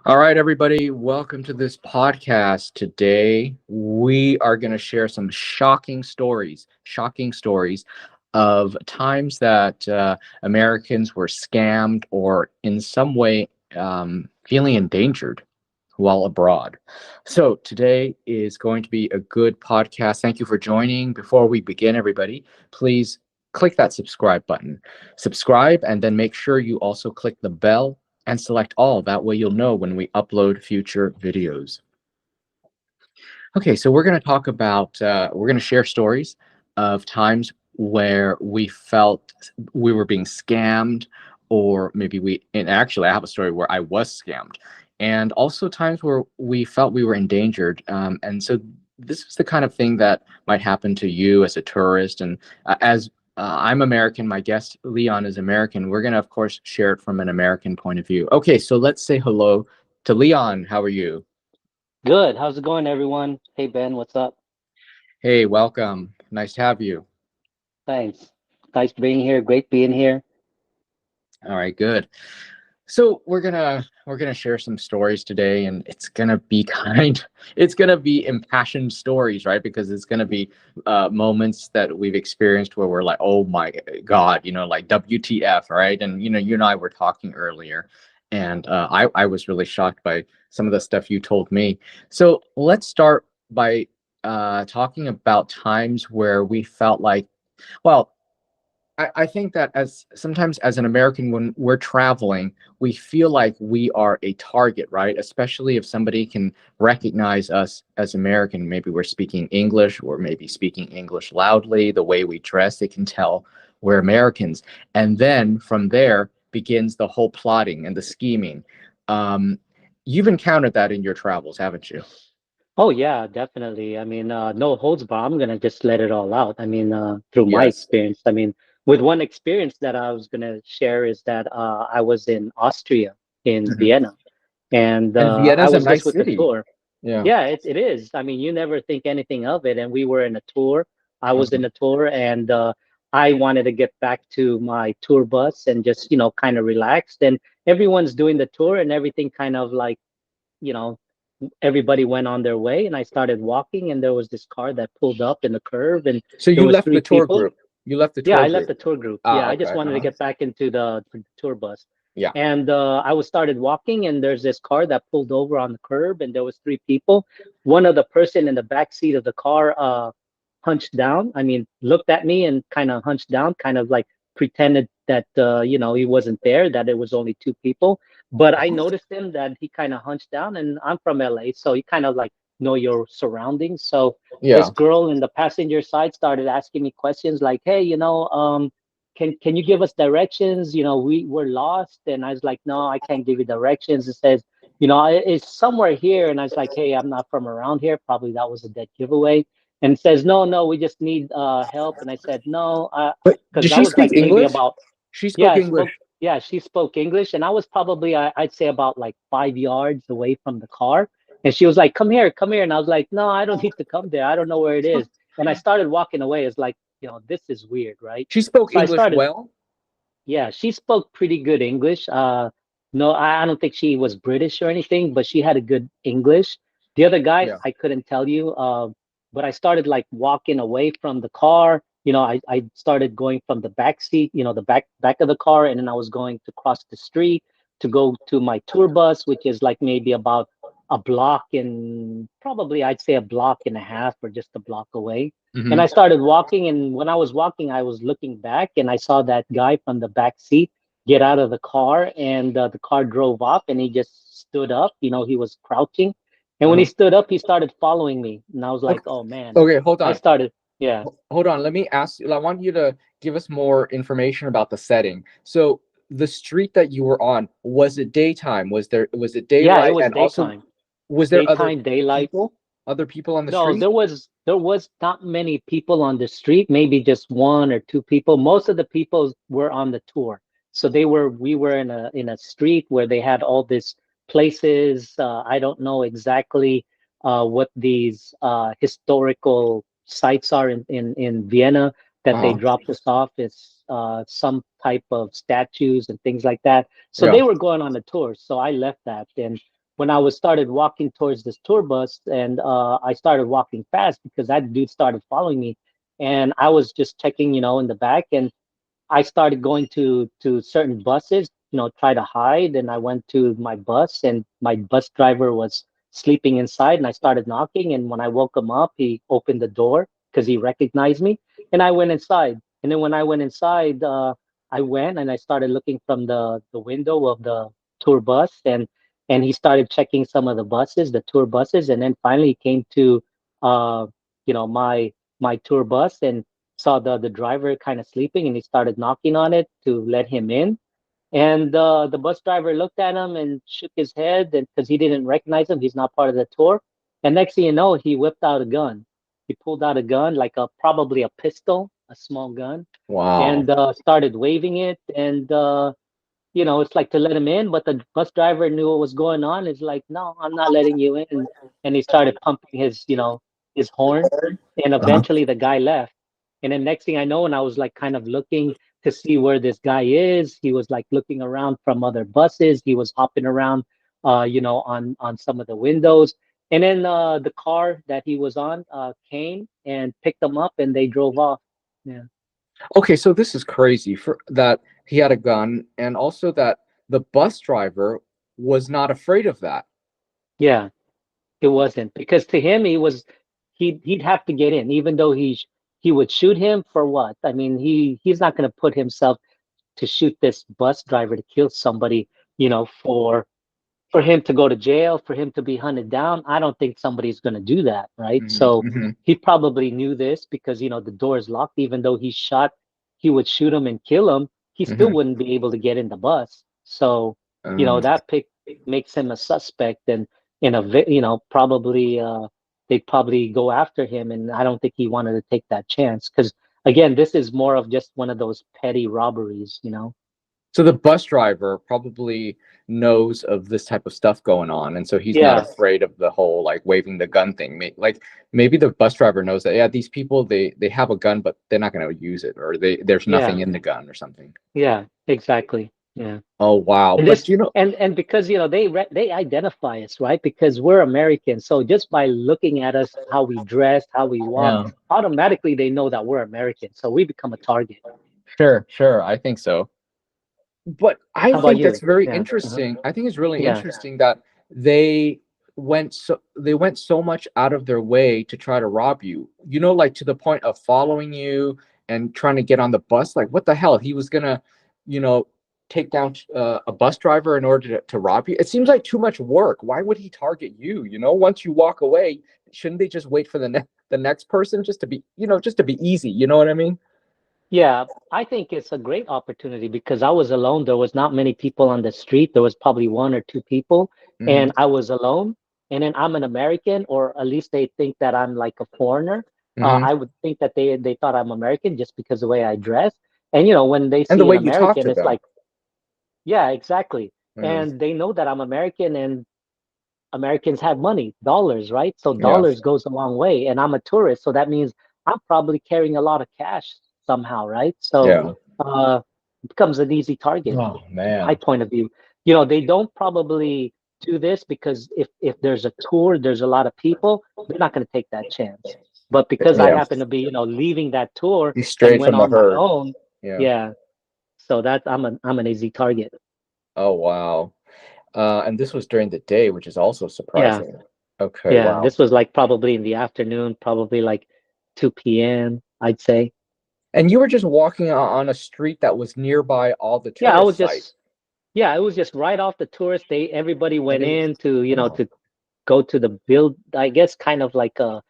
All right, everybody, welcome to this podcast. Today, we are going to share some shocking stories of times that Americans were scammed or in some way feeling endangered while abroad. So, today is going to be a good podcast. Thank you for joining. Before we begin, everybody, please click that subscribe button. Subscribe, and then make sure you also click the bell and select all. That way you'll know when we upload future videos. Okay, so we're going to talk about, we're going to share stories of times where we felt we were being scammed, or maybe and actually, I have a story where I was scammed, and also times where we felt we were endangered. And so this is the kind of thing that might happen to you as a tourist. And as I'm American, my guest Leon is American. We're going to, of course, share it from an American point of view. Okay, so let's say hello to Leon. How are you? Good. How's it going, everyone? Hey, Ben, what's up? Hey, welcome. Nice to have you. Thanks. Nice being here. Great being here. All right, good. So we're gonna share some stories today, and it's gonna be impassioned stories, right? Because it's gonna be moments that we've experienced where we're like, oh my God, like WTF, right? And you and I were talking earlier, and I was really shocked by some of the stuff you told me. So let's start by talking about times where we felt like, well, I think that as sometimes as an American, when we're traveling, we feel like we are a target, right? Especially if somebody can recognize us as American. Maybe we're speaking English, or maybe speaking English loudly, the way we dress, they can tell we're Americans. And then from there begins the whole plotting and the scheming. Um, you've encountered that in your travels, haven't you? Oh, yeah, definitely. I mean, no holds bar. I'm gonna just let it all out. I mean, through my Yes. experience. I mean, with one experience that I was gonna share is that I was in Austria, in Mhm. Vienna, and And I Vienna's a was just nice with the city. tour. Yeah. Yeah, it is. I mean, you never think anything of it. And we were in a tour. I was Uh-huh. in a tour, and I wanted to get back to my tour bus and just, kind of relaxed. And everyone's doing the tour and everything kind of like, you know, everybody went on their way. And I started walking, and there was this car that pulled up in the curve, and So there you was left the three tour people. group. You left the Yeah, tour I left group. the tour group. Ah, Yeah, I just okay. wanted to Uh-huh. get back into the tour bus. Yeah. And I was started walking, and there's this car that pulled over on the curb, and there was three people. One of the person in the back seat of the car hunched down. I mean, looked at me and kind of hunched down, kind of like pretended that he wasn't there, that it was only two people. But I noticed him that he kind of hunched down, and I'm from LA, so you kind of like know your surroundings. So this Yeah. girl in the passenger side started asking me questions like, "Hey, can you give us directions? We're lost." And I was like, "No, I can't give you directions." It says, it's somewhere here. And I was like, "Hey, I'm not from around here." Probably that was a dead giveaway. And it says, "No, no, we just need help." And I said, "No," But because did I she was speak like maybe English? about, She yeah, spoke English. she spoke English, and I was probably I'd say about like 5 yards away from the car. And she was like, "Come here, come here." And I was like, "No, I don't need to come there. I don't know where it is." And I started walking away. It's like, this is weird, right? She spoke So I English started, well. yeah, she spoke pretty good English. No, I don't think she was British or anything, but she had a good English. The other guy, Yeah. I couldn't tell you. But I started like walking away from the car. I started going from the back seat, the back of the car, and then I was going to cross the street to go to my tour bus, which is like maybe about a block and probably I'd say a block and a half or just a block away. And Hmm. I started walking, and when I was walking, I was looking back, and I saw that guy from the back seat get out of the car, and the car drove up, and he just stood up. He was crouching, and when he Uh-huh. stood up, he started following me, and I was like, Okay. "Oh man!" Okay, hold I on. started, yeah, Hold on. Let me ask you. I want you to give us more information about the setting. So the street that you were on, was it daytime? Was it yeah, it daylight? was And also, daytime, was there other daytime, daylight. people? Other people on the No, street? there was not many people on the street, maybe just one or two people. Most of the people were on the tour. So we were in a street where they had all these places. I don't know exactly what these historical sites are in Vienna that they Uh-huh. dropped us off. It's some type of statues and things like that. So Yeah. they were going on a tour. So I left that. And when I was started walking towards this tour bus, and I started walking fast because that dude started following me, and I was just checking, in the back, and I started going to certain buses, try to hide, and I went to my bus, and my bus driver was sleeping inside, and I started knocking, and when I woke him up, he opened the door because he recognized me, and I went inside. And then when I went inside, I went and I started looking from the window of the tour bus, and he started checking some of the buses, the tour buses, and then finally he came to uh my tour bus and saw the driver kind of sleeping, and he started knocking on it to let him in. And the bus driver looked at him and shook his head, and because he didn't recognize him, he's not part of the tour. And next thing you know, he whipped out a gun. He pulled out a gun, like a probably a pistol, a small gun, Wow. and started waving it. And it's like to let him in, but the bus driver knew what was going on. It's like, no, I'm not letting you in. And he started pumping his horn, and Uh-huh. eventually the guy left. And then next thing I know, and I was like kind of looking to see where this guy is. He was like looking around from other buses. He was hopping around, on some of the windows. And then the car that he was on came and picked him up, and they drove off. Yeah. Okay, so this is crazy for that he had a gun, and also that the bus driver was not afraid of that. Yeah. It wasn't because to him he'd have to get in, even though he would shoot him for what? I mean, he's not going to put himself to shoot this bus driver to kill somebody, for him to go to jail, for him to be hunted down. I don't think somebody's going to do that, right? Hmm, So hmm. he probably knew this because the door is locked. Even though he would shoot him and kill him, he still Hmm. wouldn't be able to get in the bus. So Um, that pick makes him a suspect, and probably they'd probably go after him, and I don't think he wanted to take that chance because again, this is more of just one of those petty robberies. so the bus driver probably knows of this type of stuff going on, and so he's not Yeah, afraid of the whole like waving the gun thing. Like maybe the bus driver knows that, yeah, these people they have a gun, but they're not going to use it, or there's nothing yeah, in the gun or something. yeah, exactly. Yeah. Oh wow! And But this you know, and because they identify us, right? Because we're Americans. So just by looking at us, how we dress, how we walk, yeah, automatically they know that we're Americans. So we become a target. sure, sure, I think so. But I How about think that's you? very Yeah. Uh-huh. interesting. I think it's really Yeah. interesting that they they went so much out of their way to try to rob you. You know, like to the point of following you and trying to get on the bus. Like, what the hell? He was gonna, you know, take down a bus driver in order to rob you. It seems like too much work. Why would he target you? You know, once you walk away, shouldn't they just wait for the next person just to be, just to be easy? You know what I mean? Yeah, I think it's a great opportunity because I was alone. There was not many people on the street. There was probably one or two people, Hmm, and I was alone. And then I'm an American, or at least they think that I'm like a foreigner. hmm. I would think that they thought I'm American just because of the way I dress. And when they And the see an way you talk American, to it's them. like, yeah, exactly. Yeah. And they know that I'm American, and Americans have money, dollars, right? So Yeah. dollars goes a long way. And I'm a tourist, so that means I'm probably carrying a lot of cash somehow, right? So Yeah. it becomes an easy target, Oh my man. point of view. They don't probably do this because if there's a tour, there's a lot of people, they're not going to take that chance. But because I Yeah. happen to be, leaving that tour He's and strayed went from the on my herd. own, Yeah. yeah. So that I'm an easy target. Oh wow. And this was during the day, which is also Yeah. surprising. Okay, Yeah, wow. this was like probably in the afternoon, probably like 2 p.m., I'd say. And you were just walking on a street that was nearby all the Yeah, I was tourist sites. just yeah, it was just right off the tourist. Everybody And went they in to, oh, to go to the build, I guess kind of like a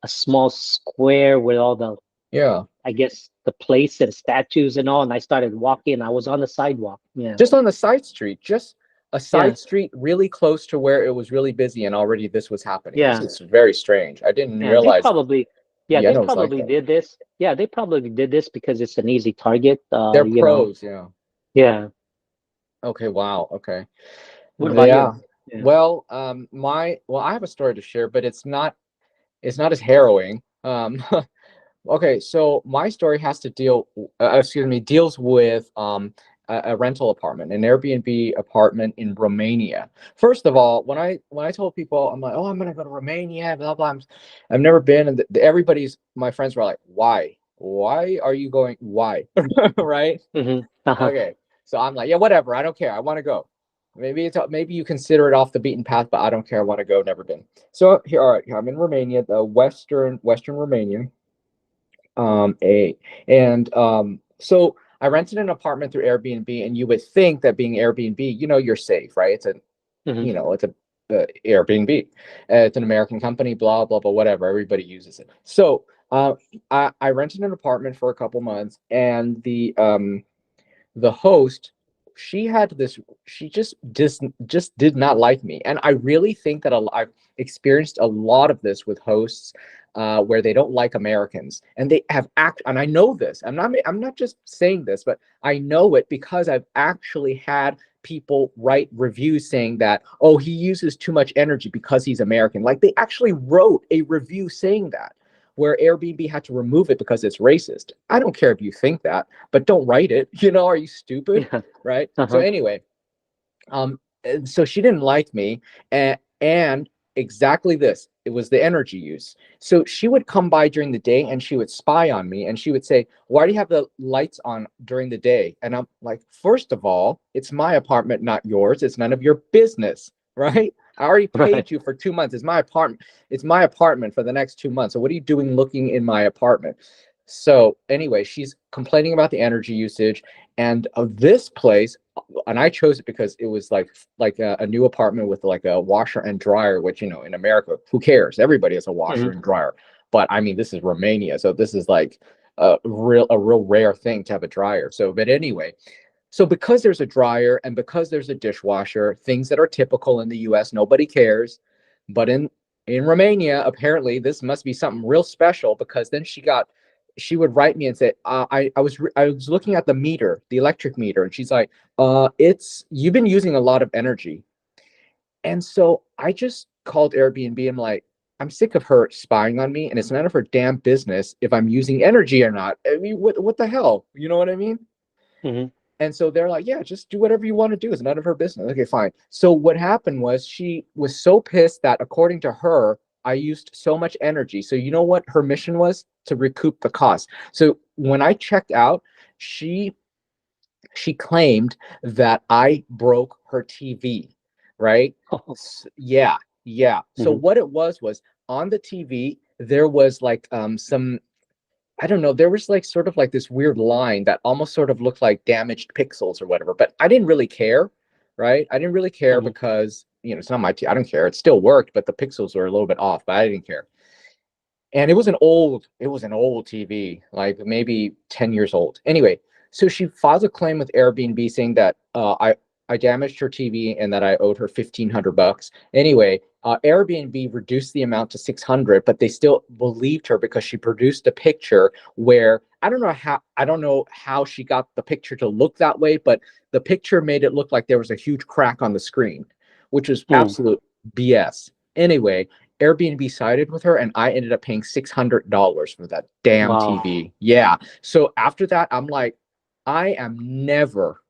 small square with all the, yeah. I guess, the place and statues and all, and I started walking. I was on the sidewalk. Yeah. Just on the side street, just a Yeah. side street really close to where it was really busy and already this was happening. This Yeah. is very strange. I didn't Yeah, they realize probably yeah, yeah, they no, it's like probably that. did this. Yeah, they probably did this because it's an easy target. They're pros, yeah. Yeah. Okay, wow. Okay. What about Yeah. you? Yeah. Well, I have a story to share, but it's not as harrowing. Okay, so my story has to deals with a rental apartment, an Airbnb apartment in Romania. First of all, when I told people, I'm like, oh, I'm gonna go to Romania, blah blah. I've never been, and my friends were like, why? Why are you going? Why? Right? Uh-huh. Okay. So I'm like, yeah, whatever. I don't care. I want to go. Maybe you consider it off the beaten path, but I don't care. I want to go. Never been. So here, all right. I'm in Romania, the Western Romania. A and So I rented an apartment through Airbnb, and you would think that being Airbnb, you're safe, right? Hmm. It's a Airbnb. It's an American company, blah blah blah, whatever. Everybody uses it. So I rented an apartment for a couple months, and the host, she had this, she just did not like me. And I really think that I've experienced a lot of this with hosts, where they don't like Americans, and they have and I know this, I'm not just saying this, but I know it because I've actually had people write reviews saying that, oh, he uses too much energy because he's American. Like, they actually wrote a review saying that, where Airbnb had to remove it because it's racist. I don't care if you think that, but don't write it. Are you stupid? Yeah. Right? So Uh-huh. anyway, so she didn't like me, and exactly this, it was the energy use. So she would come by during the day, and she would spy on me, and she would say, why do you have the lights on during the day? And I'm like, first of all, it's my apartment, not yours. It's none of your business. Right? I already Right. paid you for 2 months. It's my apartment for the next 2 months. So what are you doing looking in my apartment? So anyway, she's complaining about the energy usage, and of this place, and I chose it because it was like a new apartment with like a washer and dryer, which, in America, who cares? Everybody has a washer Hmm. and dryer. But I mean, this is Romania, so this is like a real rare thing to have a dryer. So, but anyway, so because there's a dryer and because there's a dishwasher, things that are typical in the US, nobody cares. But in Romania, apparently this must be something real special, because then she would write me and say, I was looking at the meter, the electric meter, and she's like, it's you've been using a lot of energy. And so I just called Airbnb. I'm like, I'm sick of her spying on me, and it's none of her damn business if I'm using energy or not. I mean, what the hell? You know what I mean? Hmm. And so they're like, yeah, just do whatever you want to do. It's none of her business. Okay, fine. So what happened was, she was so pissed that, according to her, I used so much energy. So you know what her mission was? To recoup the cost. So when I checked out, she she claimed that I broke her TV, right? Yeah, yeah. So Hmm. what it was on the TV, there was like some, I don't know, there was like sort of like this weird line that almost sort of looked like damaged pixels or whatever, but I didn't really care, right? I didn't really care Hmm. because, it's not my I don't care. It still worked, but the pixels were a little bit off, but I didn't care. And it was an old TV, like maybe 10 years old. Anyway, so she files a claim with Airbnb saying that I damaged her TV and that I owed her $1,500. Anyway, Airbnb reduced the amount to 600, but they still believed her because she produced a picture where I don't know how she got the picture to look that way, but the picture made it look like there was a huge crack on the screen, which was Hmm. absolute BS. Anyway, Airbnb sided with her, and I ended up paying $600 for that damn Wow. TV. Yeah. So after that, I'm like, I am never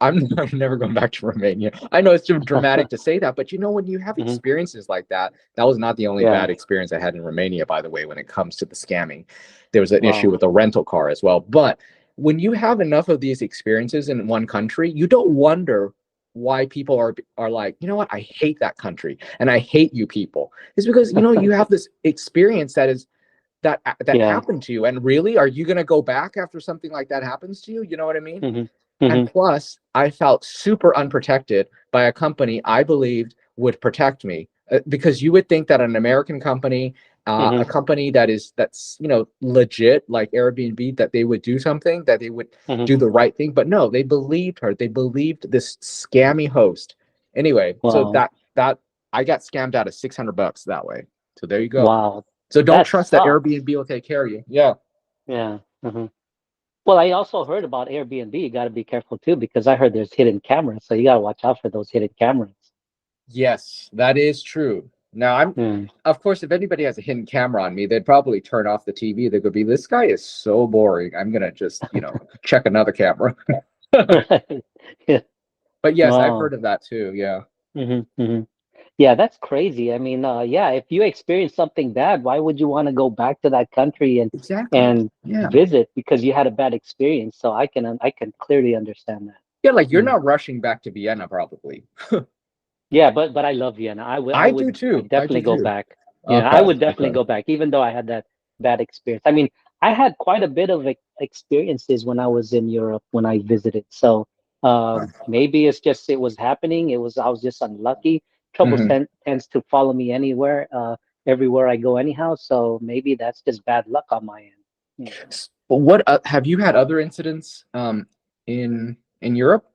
I'm never going back to Romania. I know it's too dramatic to say that, but when you have Hmm. experiences like that, that was not the only Yeah. bad experience I had in Romania, by the way, when it comes to the scamming. There was an issue Wow. with a rental car as well. But when you have enough of these experiences in one country, you don't wonder why people are like, you know what, I hate that country and I hate you people. It's because you have this experience that Yeah. happened to you, and really, are you going to go back after something like that happens to you? You know what I mean? Hmm. And Hmm. plus, I felt super unprotected by a company I believed would protect me. Because you would think that an American company, a Hmm. company that's legit, like Airbnb, that they would do something, that they would Hmm. do the right thing. But no, they believed her. They believed this scammy host. Anyway, so Wow. that I got scammed out of $600 that way. So there you go. Wow. So don't That trust that sucks. Airbnb will take care of you. Yeah. Yeah. Hmm. Well, I also heard about Airbnb. You got to be careful too, because I heard there's hidden cameras, so you got to watch out for those hidden cameras. Yes, that is true. Now, Mm. of course, if anybody has a hidden camera on me, they'd probably turn off the TV. They could be, this guy is so boring. I'm gonna just, check another camera. Right. Yeah. But yes, I've Wow. heard of that too. Yeah. Hmm. Hmm. Yeah, that's crazy. I mean, yeah, if you experience something bad, why would you want to go back to that country Exactly. and Yeah. visit because you had a bad experience? So I can clearly understand that. Yeah, like you're Mm. not rushing back to Vienna, probably. Yeah, but I love Vienna. I do I too. I do definitely go too. back. Yeah, I Okay. would definitely Okay. go back, even though I had that bad experience. I mean, I had quite a bit of experiences when I was in Europe when I visited. So maybe it's just it was happening. I was just unlucky. Trouble Hmm. tends to follow me anywhere, everywhere I go anyhow. So maybe that's just bad luck on my end. Yeah. What have you had other incidents in Europe?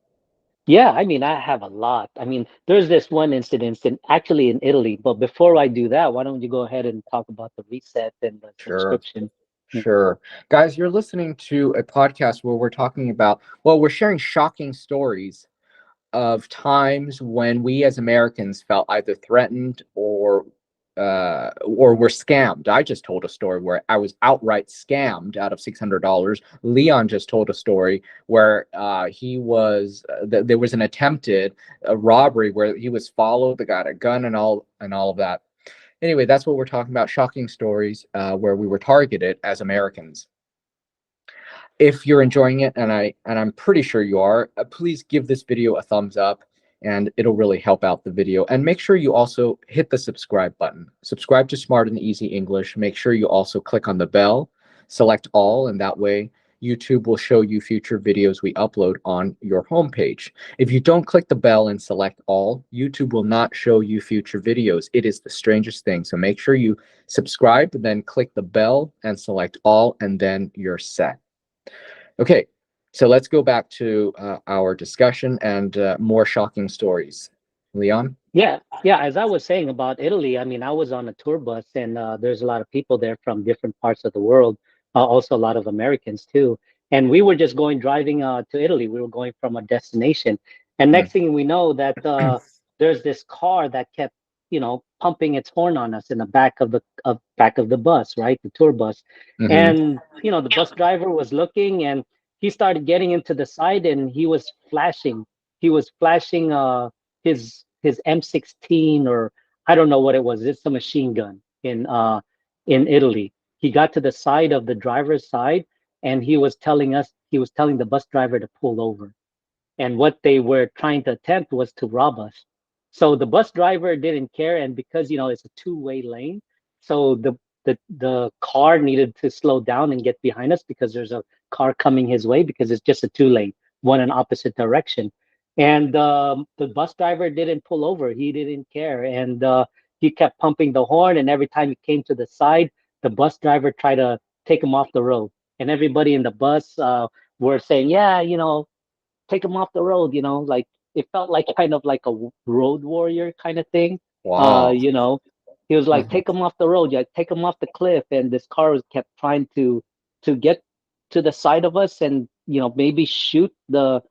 Yeah, I mean, I have a lot. I mean, there's this one incident actually in Italy, but before I do that, why don't you go ahead and talk about the reset and the Sure. subscription? Yeah. Sure. Guys, you're listening to a podcast where we're talking about, well, we're sharing shocking stories of times when we as Americans felt either threatened or were scammed. I just told a story where I was outright scammed out of $600. Leon just told a story where there was an attempted robbery where he was followed, they got a gun and all of that. Anyway, that's what we're talking about, shocking stories where we were targeted as Americans. If you're enjoying it, and I'm pretty sure you are, please give this video a thumbs up, and it'll really help out the video. And make sure you also hit the subscribe button. Subscribe to Smart and Easy English. Make sure you also click on the bell, select all, and that way YouTube will show you future videos we upload on your homepage. If you don't click the bell and select all, YouTube will not show you future videos. It is the strangest thing. So make sure you subscribe, then click the bell and select all, and then you're set. Okay, so let's go back to our discussion and more shocking stories. Leon? Yeah, yeah. As I was saying about Italy, I mean, I was on a tour bus, and there's a lot of people there from different parts of the world. Also, a lot of Americans too. And we were just driving to Italy. We were going from a destination, and Mm. next thing we know, that there's this car that kept, pumping its horn on us in the back of the bus, right, the tour bus. Mm-hmm. And the bus driver was looking, and he started getting into the side, and he was flashing. He was flashing. His M16, or I don't know what it was. It's a machine gun in Italy. He got to the side of the driver's side, and he was telling the bus driver to pull over. And what they were trying to attempt was to rob us. So the bus driver didn't care, and because it's a two-way lane, so the car needed to slow down and get behind us because there's a car coming his way because it's just a two-lane, one in opposite direction. And the bus driver didn't pull over; he didn't care, and he kept pumping the horn. And every time he came to the side, the bus driver tried to take him off the road. And everybody in the bus were saying, "Yeah, take him off the road," like it felt like kind of like a road warrior kind of thing. Wow. You know, he was like, Mhm. take him off the road, yeah, take him off the cliff. And this car was kept trying to get to the side of us and, maybe shoot the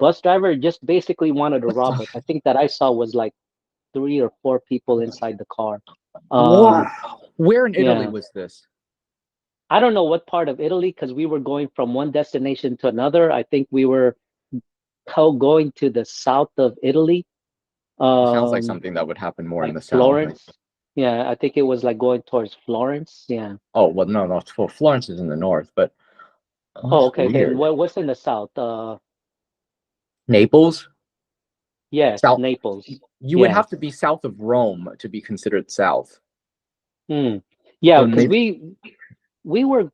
bus driver. Just basically wanted to What rob the? us. I think that I saw was like three or four people inside the car. Um, Wow. Where in Italy yeah. was this? I don't know what part of Italy, because we were going from one destination to another. I think we were going to the south of Italy, It sounds like um, something that would happen more in like the south. Florence. Yeah, I think it was like going towards Florence. Yeah. Oh, well, no, no. Well, Florence is in the north, but oh, Oh, that's okay. Then weird. what's in the south? Naples? Yes, South. Naples. You would have Yes. to be south of Rome to be considered south. Hmm. Yeah, So because maybe. we were.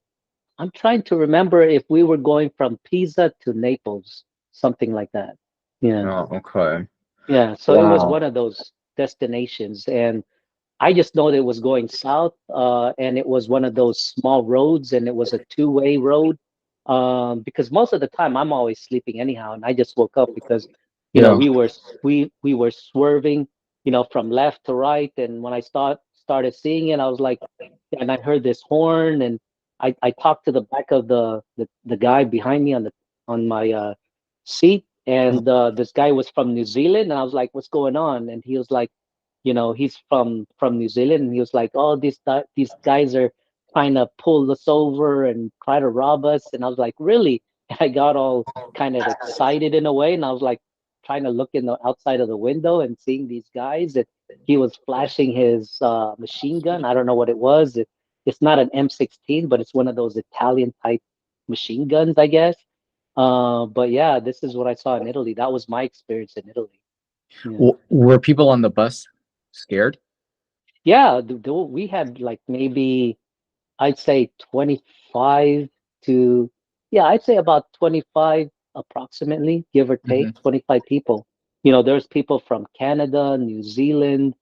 I'm trying to remember if we were going from Pisa to Naples, something like that. Yeah. Oh, okay. Yeah. So it was Wow. one of those destinations, and I just know that it was going south, and it was one of those small roads, and it was a two-way road. Because most of the time I'm always sleeping anyhow, and I just woke up because, Yeah. we were swerving, from left to right, and when I started seeing it, I was like, and I heard this horn, and I talked to the back of the guy behind me on my seat, and this guy was from New Zealand, and I was like, what's going on? And he was like, he's from New Zealand, and he was like, "Oh, these guys are trying to pull us over and try to rob us." And I was like, "Really?" And I got all kind of excited in a way, and I was like trying to look in the outside of the window and seeing these guys. And he was flashing his machine gun. I don't know what it was. It's not an M16, but it's one of those Italian type machine guns, I guess. But yeah, this is what I saw in Italy. That was my experience in Italy. Yeah. Were people on the bus scared? Yeah, we had like maybe I'd say 25 to, yeah, I'd say about 25 approximately, give or take, Hmm. 25 people. There's people from Canada, New Zealand,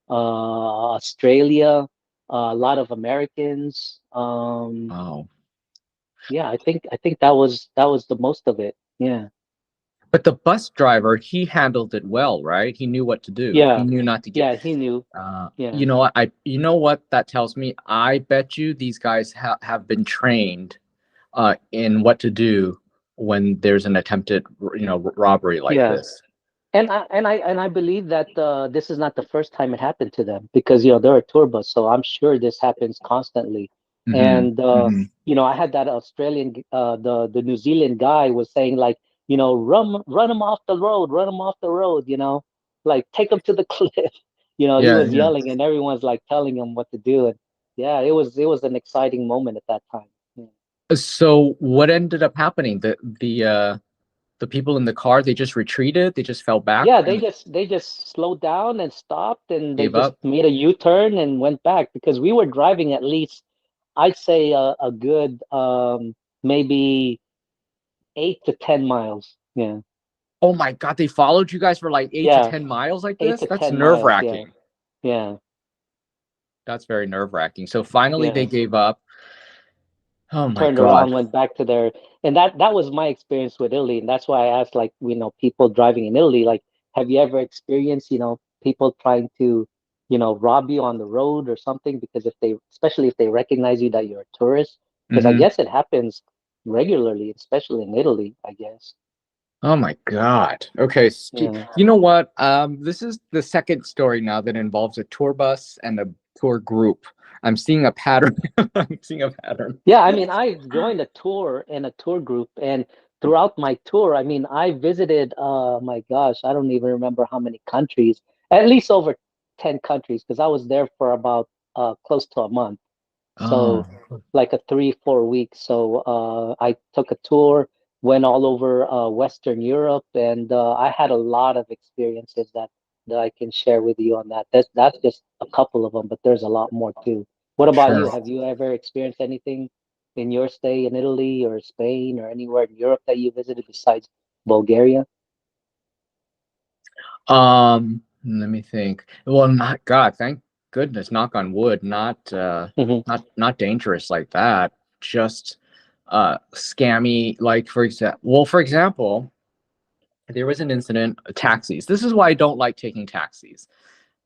Australia, a lot of Americans. Oh. Yeah, I think that was the most of it. Yeah. But the bus driver, he handled it well, right? He knew what to do. He Yeah. knew not to get. Yeah, he knew. Yeah. You know what? You know what that tells me? I bet you these guys have been trained in what to do when there's an attempted, robbery like Yeah. this. And I believe that this is not the first time it happened to them because they're a tour bus, so I'm sure this happens constantly. Hmm. And Hmm. I had that the New Zealand guy was saying like, run him off the road, run him off the road, like take him to the cliff. He Yeah, was yeah. yelling, and everyone's like telling him what to do. And yeah, it was an exciting moment at that time. Yeah. So what ended up happening? The people in the car, they just retreated. They just fell back Yeah, they and just they just slowed down and stopped, and they gave just up. made a U-turn and went back because we were driving at least, I'd say a good maybe 8 to 10 miles. Yeah. Oh my God, they followed you guys for like eight to Yeah, ten miles like eight this? to That's ten nerve miles. Yeah. wracking. Yeah. That's very nerve wracking. So finally they Yeah. gave up. Oh my Turned God. around, went back to their, and that was my experience with Italy, and that's why I asked, like, people driving in Italy, like, have you ever experienced, people trying to, rob you on the road or something? Because especially if they recognize you that you're a tourist, because I Hmm. guess it happens regularly, especially in Italy, I guess. Oh my God. Okay. Yeah. You know what? This is the second story now that involves a tour bus and a tour group. I'm seeing a pattern. I'm seeing a pattern. Yeah, I mean, I joined a tour and a tour group, and throughout my tour, I mean, I visited, my gosh, I don't even remember how many countries, at least over 10 countries, because I was there for about close to a month. Oh. So, like a 3, 4 weeks. So, I took a tour, went all over Western Europe, and I had a lot of experiences that I can share with you on that. That's just a couple of them, but there's a lot more too. What about Sure. you? Have you ever experienced anything in your stay in Italy or Spain or anywhere in Europe that you visited besides Bulgaria? Let me think. Well, not God, thank goodness, knock on wood, Hmm. not dangerous like that. Just scammy, like for example, there was an incident, taxis. This is why I don't like taking taxis.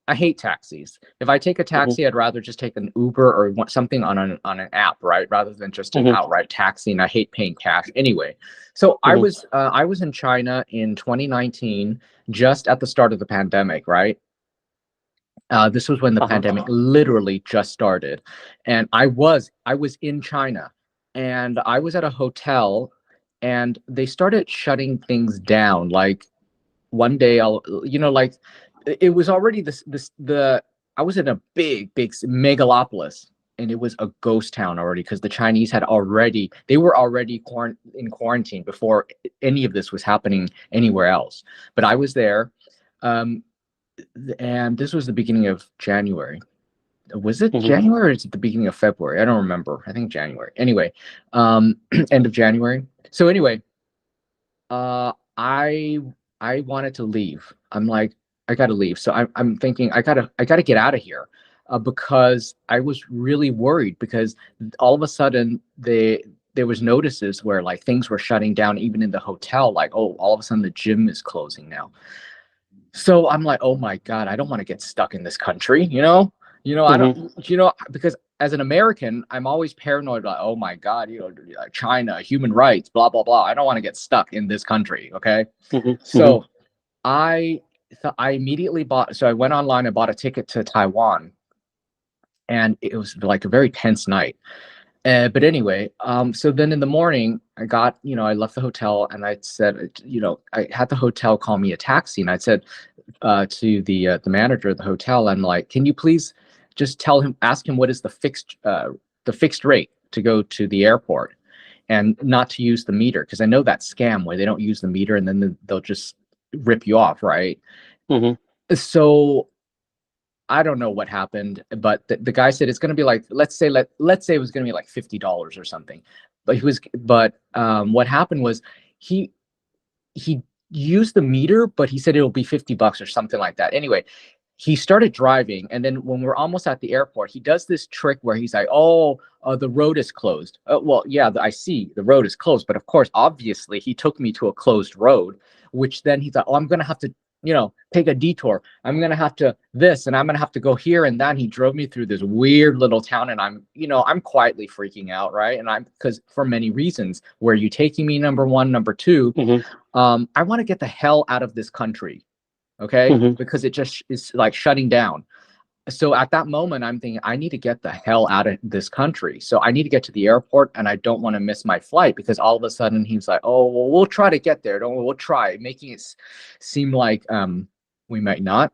I hate taxis. If I take a Hmm. taxi, I'd rather just take an Uber or something on an app, right? Rather than just an Hmm. outright taxi. And I hate paying cash anyway. So Hmm. I was in China in 2019, just at the start of the pandemic, right? This was when the Uh-huh. pandemic literally just started, and I was in China, and I was at a hotel, and they started shutting things down. Like one day like it was already this the I was in a big megalopolis, and it was a ghost town already because the Chinese they were already in quarantine before any of this was happening anywhere else. But I was there, um, and this was the beginning of January. Was it Hmm. January or is it the beginning of February? I don't remember. I think January. Anyway, end of January. So anyway, uh, I I wanted to leave. I'm like, I gotta leave. So I'm thinking I gotta get out of here, because I was really worried because all of a sudden there was notices where like things were shutting down even in the hotel. Like, oh, all of a sudden the gym is closing now. So I'm like, oh my God, I don't want to get stuck in this country. I Hmm. don't. Because as an American, I'm always paranoid about, oh my God, like China, human rights, blah blah blah. I don't want to get stuck in this country. Okay, Hmm. Hmm. so I I immediately bought. So I went online and bought a ticket to Taiwan, and it was like a very tense night. But anyway, so then in the morning, I got, I left the hotel and I said, I had the hotel call me a taxi, and I said to the manager of the hotel, I'm like, can you please just ask him what is the fixed rate to go to the airport, and not to use the meter, because I know that scam where they don't use the meter and then they'll just rip you off, right? Mm-hmm. So I don't know what happened, but the guy said it's going to be like, let's say it was going to be like $50 or something. But what happened was he he used the meter, but he said it'll be $50 or something like that. Anyway, he started driving, and then when we're almost at the airport, he does this trick where he's like, "Oh, the road is closed." Well, yeah, I see the road is closed, but of course, obviously, he took me to a closed road, which then he thought, "Oh, I'm gonna have to, take a detour. I'm gonna have to this, and I'm gonna have to go here and then." He drove me through this weird little town, and I'm quietly freaking out, right? And I'm because for many reasons. Where are you taking me? Number one, number two, Mm-hmm. I want to get the hell out of this country, okay? Mm-hmm. Because it just is like shutting down. So at that moment, I'm thinking, I need to get the hell out of this country. So I need to get to the airport, and I don't want to miss my flight, because all of a sudden he's like, "Oh, well, we'll try to get there. Don't we'll try," making it seem like we might not.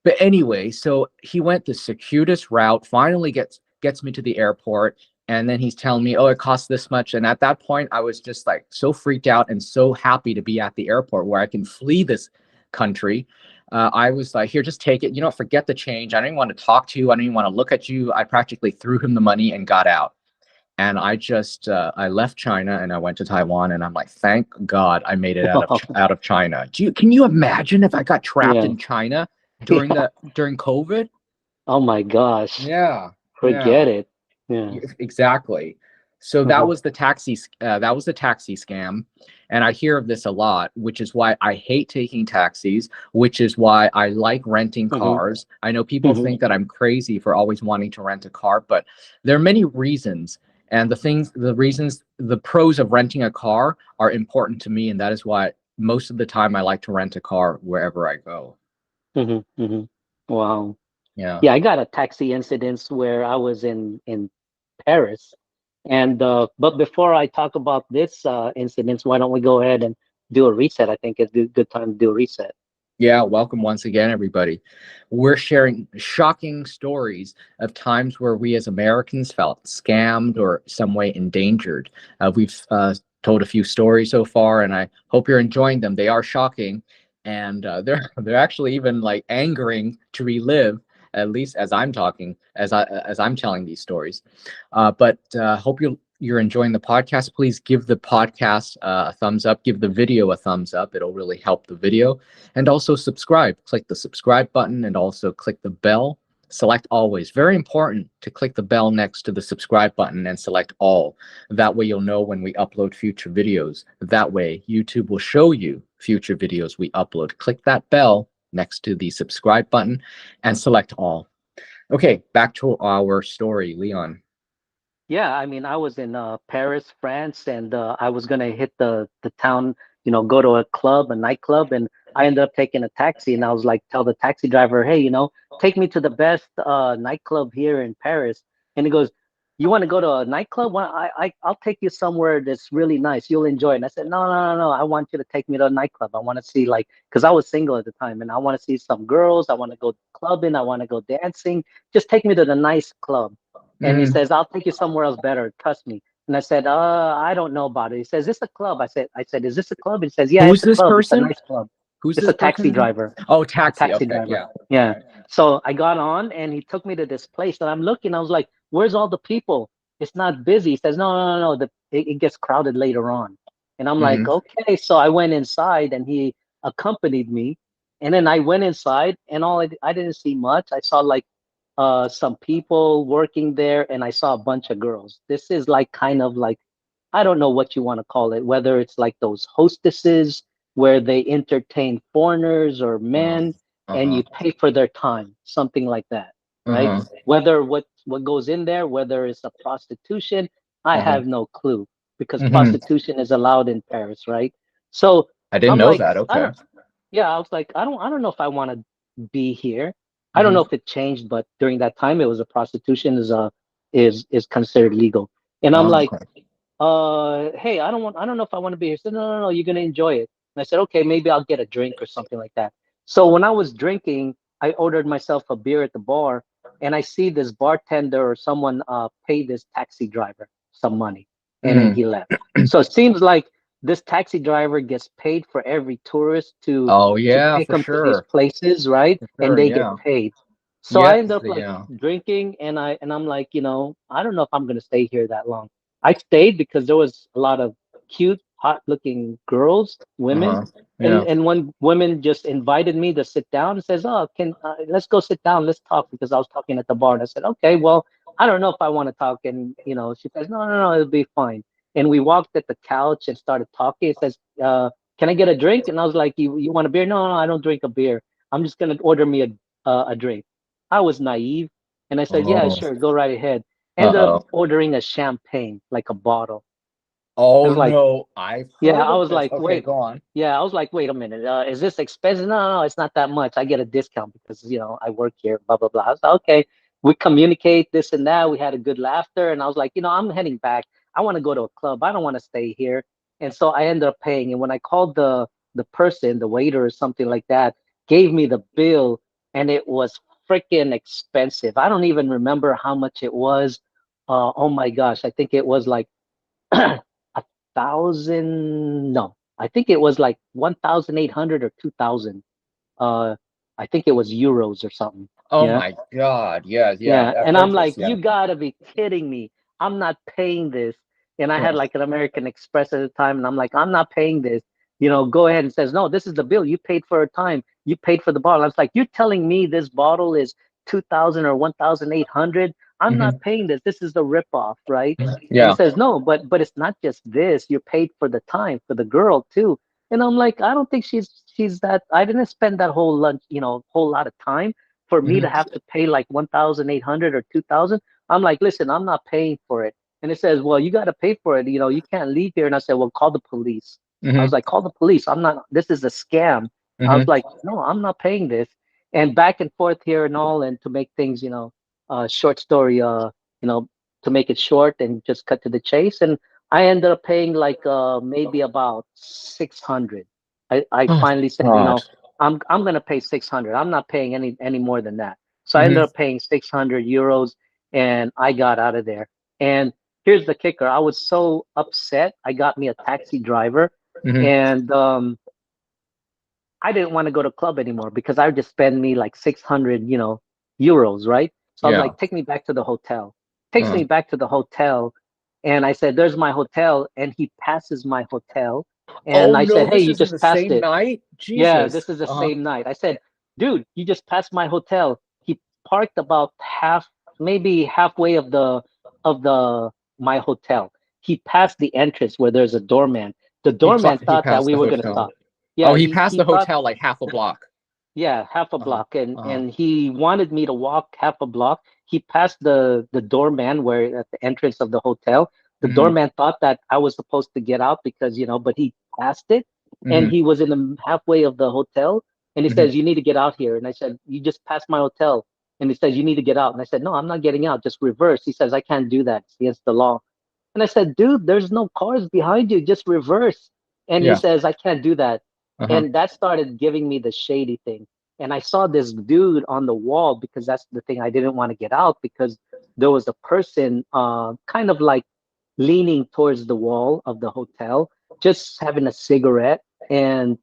But anyway, so he went the circuitous route, finally gets me to the airport, and then he's telling me, "Oh, it costs this much." And at that point, I was just like so freaked out and so happy to be at the airport where I can flee this country. I was like, "Here, just take it. Forget the change. I don't even want to talk to you. I don't even want to look at you." I practically threw him the money and got out. And I left China and I went to Taiwan, and I'm like, thank God I made it out of China. Can you imagine if I got trapped Yeah. in China Yeah. during COVID? Oh my gosh. Yeah, yeah. Forget it. Yeah. Exactly. So Uh-huh. that was the taxi scam, and I hear of this a lot, which is why I hate taking taxis, which is why I like renting Mm-hmm. cars. I know people Mm-hmm. think that I'm crazy for always wanting to rent a car, but there are many reasons, and the pros of renting a car are important to me, and that is why most of the time I like to rent a car wherever I go. Mm-hmm. Mm-hmm. Wow. Yeah. Yeah, I got a taxi incident where I was in Paris. And but before I talk about this incident, why don't we go ahead and do a reset? I think it's a good time to do a reset. Yeah, welcome once again, everybody. We're sharing shocking stories of times where we as Americans felt scammed or some way endangered. We've told a few stories so far, and I hope you're enjoying them. They are shocking, and they're actually even like angering to relive. At least as I'm talking, as I'm telling these stories. But hope you're enjoying the podcast. Please give the podcast a thumbs up. Give the video a thumbs up. It'll really help the video. And also subscribe. Click the subscribe button and also click the bell. Select always. Very important to click the bell next to the subscribe button and select all. That way you'll know when we upload future videos. That way YouTube will show you future videos we upload. Click that bell next to the subscribe button and select all. Okay, back to our story, Leon. Yeah, I mean, I was in Paris, France, and I was gonna hit the town, go to a club, a nightclub, and I ended up taking a taxi, and I was like, tell the taxi driver, hey, take me to the best nightclub here in Paris. And he goes, you want to go to a nightclub? Well, I'll take you somewhere that's really nice. You'll enjoy it. And I said, no, no, no, no. I want you to take me to a nightclub. I want to see because I was single at the time, and I want to see some girls. I want to go clubbing. I want to go dancing. Just take me to the nice club. And he Mm. says, I'll take you somewhere else better. Trust me. And I said, I don't know about it. He says, is this a club? I said, is this a club? He says, yeah, Who's it's a this club. It's a person? nice club. Who's It's this a person taxi again? driver. Oh, A taxi. taxi Okay, driver. yeah. Yeah. Okay. So I got on and he took me to this place and I'm looking. I was like, where's all the people? It's not busy. He says, no, no, no, no. It gets crowded later on. And I'm like, Mm-hmm. okay. So I went inside and he accompanied me. And then I went inside and I didn't see much. I saw like some people working there and I saw a bunch of girls. This is like kind of like, I don't know what you want to call it, whether it's like those hostesses where they entertain foreigners or Uh, men and uh-huh. you pay for their time, something like that, right? Uh-huh. Whether what goes in there, whether it's a prostitution, I Uh-huh. have no clue because Mm-hmm. prostitution is allowed in Paris, right? So I didn't I'm know like, that. I Okay. don't, yeah, I was like, I don't know if I want to be here. I don't know Mm-hmm. if it changed, but during that time, it was a prostitution is considered legal. And I'm like, Okay. hey, I don't know if I want to be here. He said, no, you're gonna enjoy it. And I said, okay, maybe I'll get a drink or something like that. So when I was drinking, I ordered myself a beer at the bar, and I see this bartender or someone pay this taxi driver some money, and then Mm. he left. So it seems like this taxi driver gets paid for every tourist Oh to yeah, take for them to these sure. places, right? For And sure, they get yeah. paid. So I end Yes, up like yeah. drinking, and I'm like, I don't know if I'm gonna stay here that long. I stayed because there was a lot of cute, hot-looking girls, women, Uh-huh. and Yeah. one woman just invited me to sit down and says, "Oh, can let's go sit down, let's talk," because I was talking at the bar, and I said, "Okay, well, I don't know if I want to talk," and she says, "No, no, no, it'll be fine." And we walked at the couch and started talking. It says, "Can I get a drink?" And I was like, "You want a beer?" No, no, I don't drink a beer. I'm just gonna order me a drink. I was naive, and I said, "Yeah, Oh. sure, go right ahead." Ended up Uh-oh. ordering a champagne, like a bottle. I Oh was like, no, I've yeah, heard I of was this. like, Okay, wait, go on. yeah, I was like, wait a minute, is this expensive? No, no, no, it's not that much. I get a discount because I work here, blah blah blah. I was like, okay, we communicate this and that. We had a good laughter, and I was like, I'm heading back. I want to go to a club. I don't want to stay here. And so I ended up paying. And when I called the person, the waiter or something like that, gave me the bill, and it was freaking expensive. I don't even remember how much it was. Oh my gosh, I think it was like 1,000. No, I think it was like 1,800 or 2,000. Uh, I think it was euros or something. Oh Yeah. my God. Yeah, yeah, Yeah, I've and heard I'm this. like, Yeah. you gotta be kidding me. I'm not paying this. And I had Yeah. like an American Express at the time, and I'm like, I'm not paying this. Go ahead and says, no, this is the bill. You paid for a time. You paid for the bottle. I was like, you're telling me this bottle is 2,000 or 1,800? I'm not Hmm. paying this. This is the ripoff, right? And he Yeah. says, no, but it's not just this. You're paid for the time for the girl too. And I'm like, I don't think she's that. I didn't spend that whole lunch, whole lot of time for me to Hmm. have to pay like 1,800 or 2,000. I'm like, listen, I'm not paying for it. And it says, well, you got to pay for it. You can't leave here. And I said, well, call the police. I was Hmm. like, call the police. I'm not, this is a scam. I was Hmm. like, no, I'm not paying this. And back and forth here and all. And to make things, short story, you know, to make it short and just cut to the chase. And I ended up paying like maybe about 600. I Oh finally said, God. I'm gonna pay 600. I'm not paying any more than that. So I ended Hmm. up paying 600 euros, and I got out of there. And here's the kicker: I was so upset. I got me a taxi driver, Hmm. and I didn't want to go to club anymore because I would just spend me like 600, euros, right? So I was Yeah. like, take me back to the hotel. Takes Uh. me back to the hotel, and I said, "There's my hotel," and he passes my hotel, and Oh I no, said, "Hey, this you is in just the passed same it." night? Yeah, Jesus. this is the Uh-huh. same night. I said, dude, you just passed my hotel. He parked about maybe halfway of the my hotel. He passed the entrance where there's a doorman. The doorman He thought that passed we the were gonna hotel. stop. Oh, Yeah, he he passed he the thought, hotel like half a block. yeah, half a Uh-huh. block, and Uh-huh. and he wanted me to walk half a block. He passed the doorman where at the entrance of the hotel. The Hmm. doorman thought that I was supposed to get out because but he passed it, and Hmm. he was in the halfway of the hotel, and he Hmm. says, "You need to get out here." And I said, "You just passed my hotel," and he says, "You need to get out." And I said, "No, I'm not getting out. Just reverse." He says, "I can't do that. It's against the law." And I said, "Dude, there's no cars behind you. Just reverse." And he Yeah. says, "I can't do that." Uh-huh. And that started giving me the shady thing. And I saw this dude on the wall because that's the thing I didn't want to get out because there was a person kind of like leaning towards the wall of the hotel, just having a cigarette and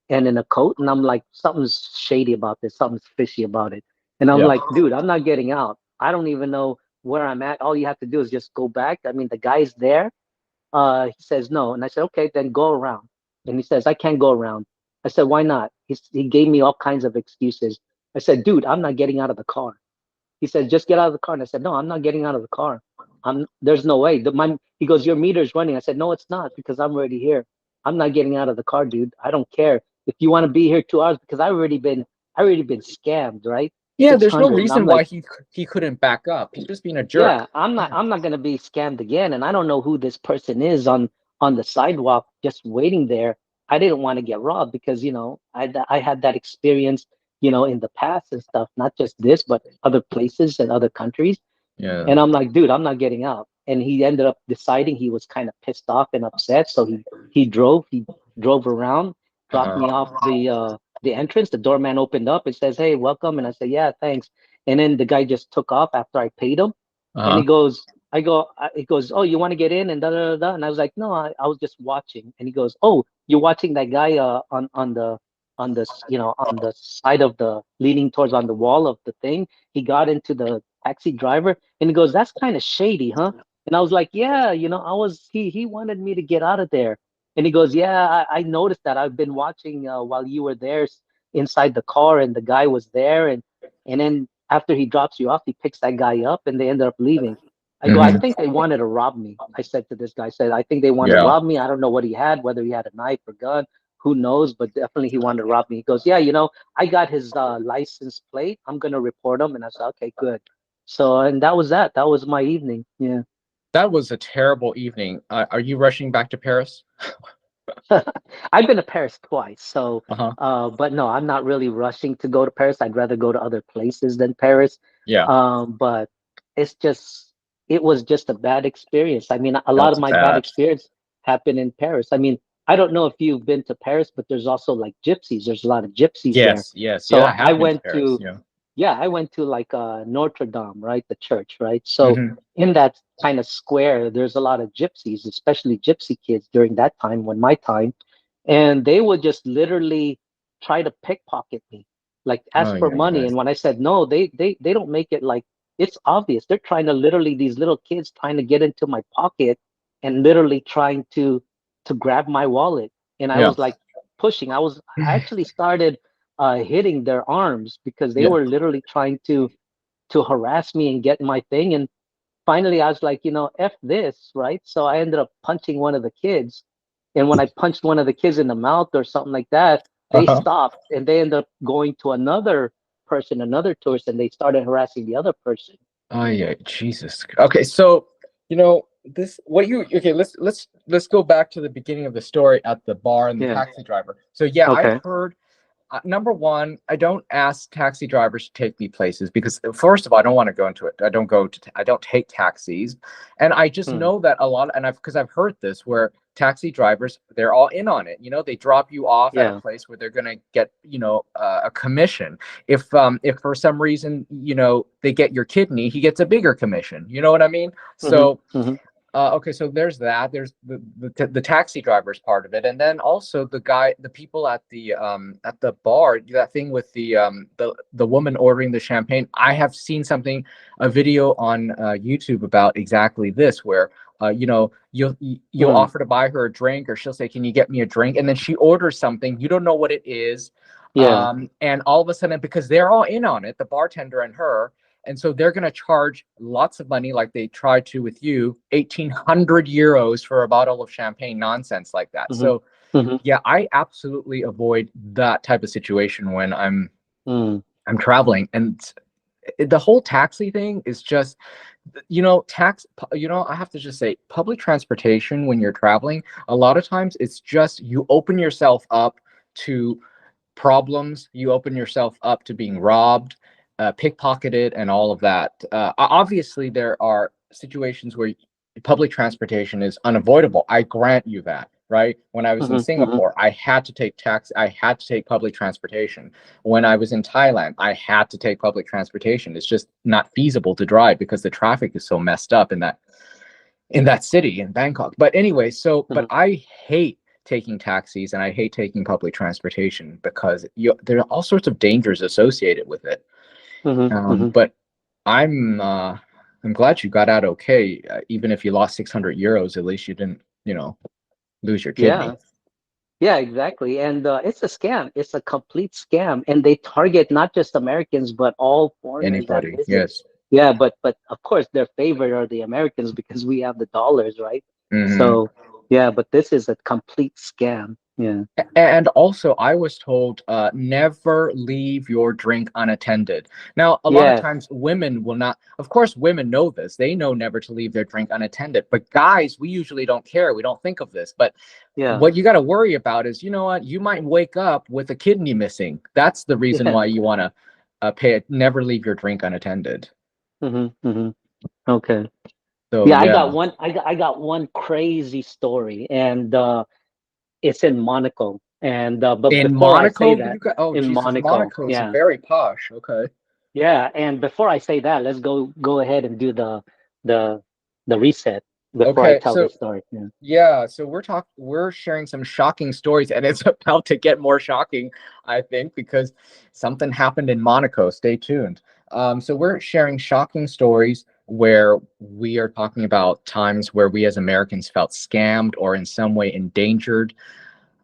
in a coat. And I'm like, something's shady about this, something's fishy about it. And I'm Yeah. like, dude, I'm not getting out. I don't even know where I'm at. All you have to do is just go back. I mean, the guy's there. He says no. And I said, okay, then go around. And he says, I can't go around. I said, why not? He gave me all kinds of excuses. I said, dude, I'm not getting out of the car. He said, just get out of the car. And I said, no, I'm not getting out of the car. There's no way. He goes, your meter's running. I said, no, it's not because I'm already here. I'm not getting out of the car, dude. I don't care. If you want to be here 2 hours, because I already been scammed, right? Yeah, there's no 600. And I'm reason like, why he couldn't back up. He's just being a yeah, jerk. I'm not Yeah. I'm not gonna be scammed again, and I don't know who this person is on the sidewalk just waiting there. I didn't want to get robbed because I had that experience in the past and stuff, not just this, but other places and other countries. Yeah. And I'm like, dude, I'm not getting out. and he ended up deciding he was kind of pissed off and upset. So he drove around, dropped me off the entrance. The doorman opened up and says, "Hey, welcome." And I said, "Yeah, thanks." And then the guy just took off after I paid him. And Uh-huh. he goes, "Oh, you want to get in?" And da da da da. And I was like, "No, I was just watching." And he goes, "Oh, you're watching that guy on the side of the leaning towards on the wall of the thing. He got into the taxi driver, and he goes, 'That's kind of shady, huh?'" And I was like, "Yeah, he wanted me to get out of there." And he goes, "Yeah, I noticed that. I've been watching while you were there inside the car, and the guy was there, and then after he drops you off, he picks that guy up, and they ended up leaving." I go, "I Hmm. think they wanted to rob me." I said to this guy, I said, "I think they wanted to Yeah. rob me. I don't know what he had, whether he had a knife or gun, who knows, but definitely he wanted to rob me." He goes, "Yeah, I got his license plate. I'm gonna report him." And I said, "Okay, good." So, and that was that. That was my evening. Yeah. That was a terrible evening. Are you rushing back to Paris? I've been to Paris twice, so Uh-huh. but no, I'm not really rushing to go to Paris. I'd rather go to other places than Paris. Yeah, But it's just it was just a bad experience. I mean, a lot of that's my bad bad. experience happened in Paris. I mean, I don't know if you've been to Paris, but there's also like gypsies. There's a lot of gypsies there. Yes, yes. Yeah, I So I have been to went Paris. to Yeah. yeah, I went to like Notre Dame, right? The church, right? So Hmm. in that kind of square, there's a lot of gypsies, especially gypsy kids during that time, when my time, and they would just literally try to pickpocket me, like Oh, ask for yeah, money. yeah. And when I said no, they don't make it like it's obvious. They're trying to literally these little kids trying to get into my pocket and literally trying to grab my wallet. And I Yeah. was like pushing. I actually started hitting their arms because they Yeah. were literally trying to harass me and get my thing. And finally, I was like, F this, right? So I ended up punching one of the kids. And when I punched one of the kids in the mouth or something like that, they Uh-huh. stopped and they ended up going to another person, another tourist, and they started harassing the other person. Oh, yeah, Jesus. Okay, so this what you okay, let's go back to the beginning of the story at the bar and the Yeah. taxi driver. So yeah, I've Okay. heard number one, I don't ask taxi drivers to take me places because first of all, I don't want to go into it. I don't take taxis, and I just Mm. know that a lot. And I've heard this where taxi drivers, they're all in on it. They drop you off at a Yeah. place where they're gonna get a commission. If for some reason they get your kidney, he gets a bigger commission. You know what I mean? Hmm. So Hmm. okay, so there's that. There's the taxi drivers part of it, and then also the people at the bar. That thing with the woman ordering the champagne. I have seen a video on YouTube about exactly this, where you'll Mm. offer to buy her a drink, or she'll say, "Can you get me a drink?" And then she orders something you don't know what it is, Yeah. and all of a sudden, because they're all in on it, the bartender and her, and so they're going to charge lots of money, like they tried to with you, 1,800 euros for a bottle of champagne, nonsense like that. Hmm. So, Hmm. yeah, I absolutely avoid that type of situation when Mm. I'm traveling. And the whole taxi thing is just, I have to just say, public transportation when you're traveling, a lot of times it's just you open yourself up to problems. You open yourself up to being robbed, pickpocketed, and all of that. Obviously, there are situations where public transportation is unavoidable. I grant you that, right? When I was in Hmm. Hmm. Singapore, I had to take taxi. I had to take public transportation. When I was in Thailand, I had to take public transportation. It's just not feasible to drive because the traffic is so messed up in that city in Bangkok. But anyway, but Hmm. I hate taking taxis and I hate taking public transportation because there are all sorts of dangers associated with it. Hmm. Hmm. But I'm uh, I'm glad you got out okay. Even if you lost 600 euros, at least you didn't, lose your kidney. Yeah. Yeah, exactly. And it's a scam. It's a complete scam. And they target not just Americans, but all foreigners that Anybody? visit. Yes. Yeah, but of course their favorite are the Americans because we have the dollars, right? Hmm. So yeah, but this is a complete scam. Yeah. And also, I was told never leave your drink unattended. Now, a lot of Yes. times women will not, of course, women know this. They know never to leave their drink unattended. But guys, we usually don't care. We don't think of this. But Yeah. what you got to worry about is, you know what? You might wake up with a kidney missing. That's the reason Yeah. why you want to pay it. Never leave your drink unattended. Hmm. Hmm. Okay. So Yeah, I yeah, got one. I got one crazy story, and it's in Monaco. And but in before I say Monaco, that, you got, oh in Jesus, Monaco, Monaco is yeah, very posh. Okay. yeah. And before I say that, let's go ahead and do the the reset before I Okay, tell so this story. Yeah. yeah, so we're sharing some shocking stories, and it's about to get more shocking, I think, because something happened in Monaco. Stay tuned. So we're sharing shocking stories where we are talking about times where we as Americans felt scammed or in some way endangered.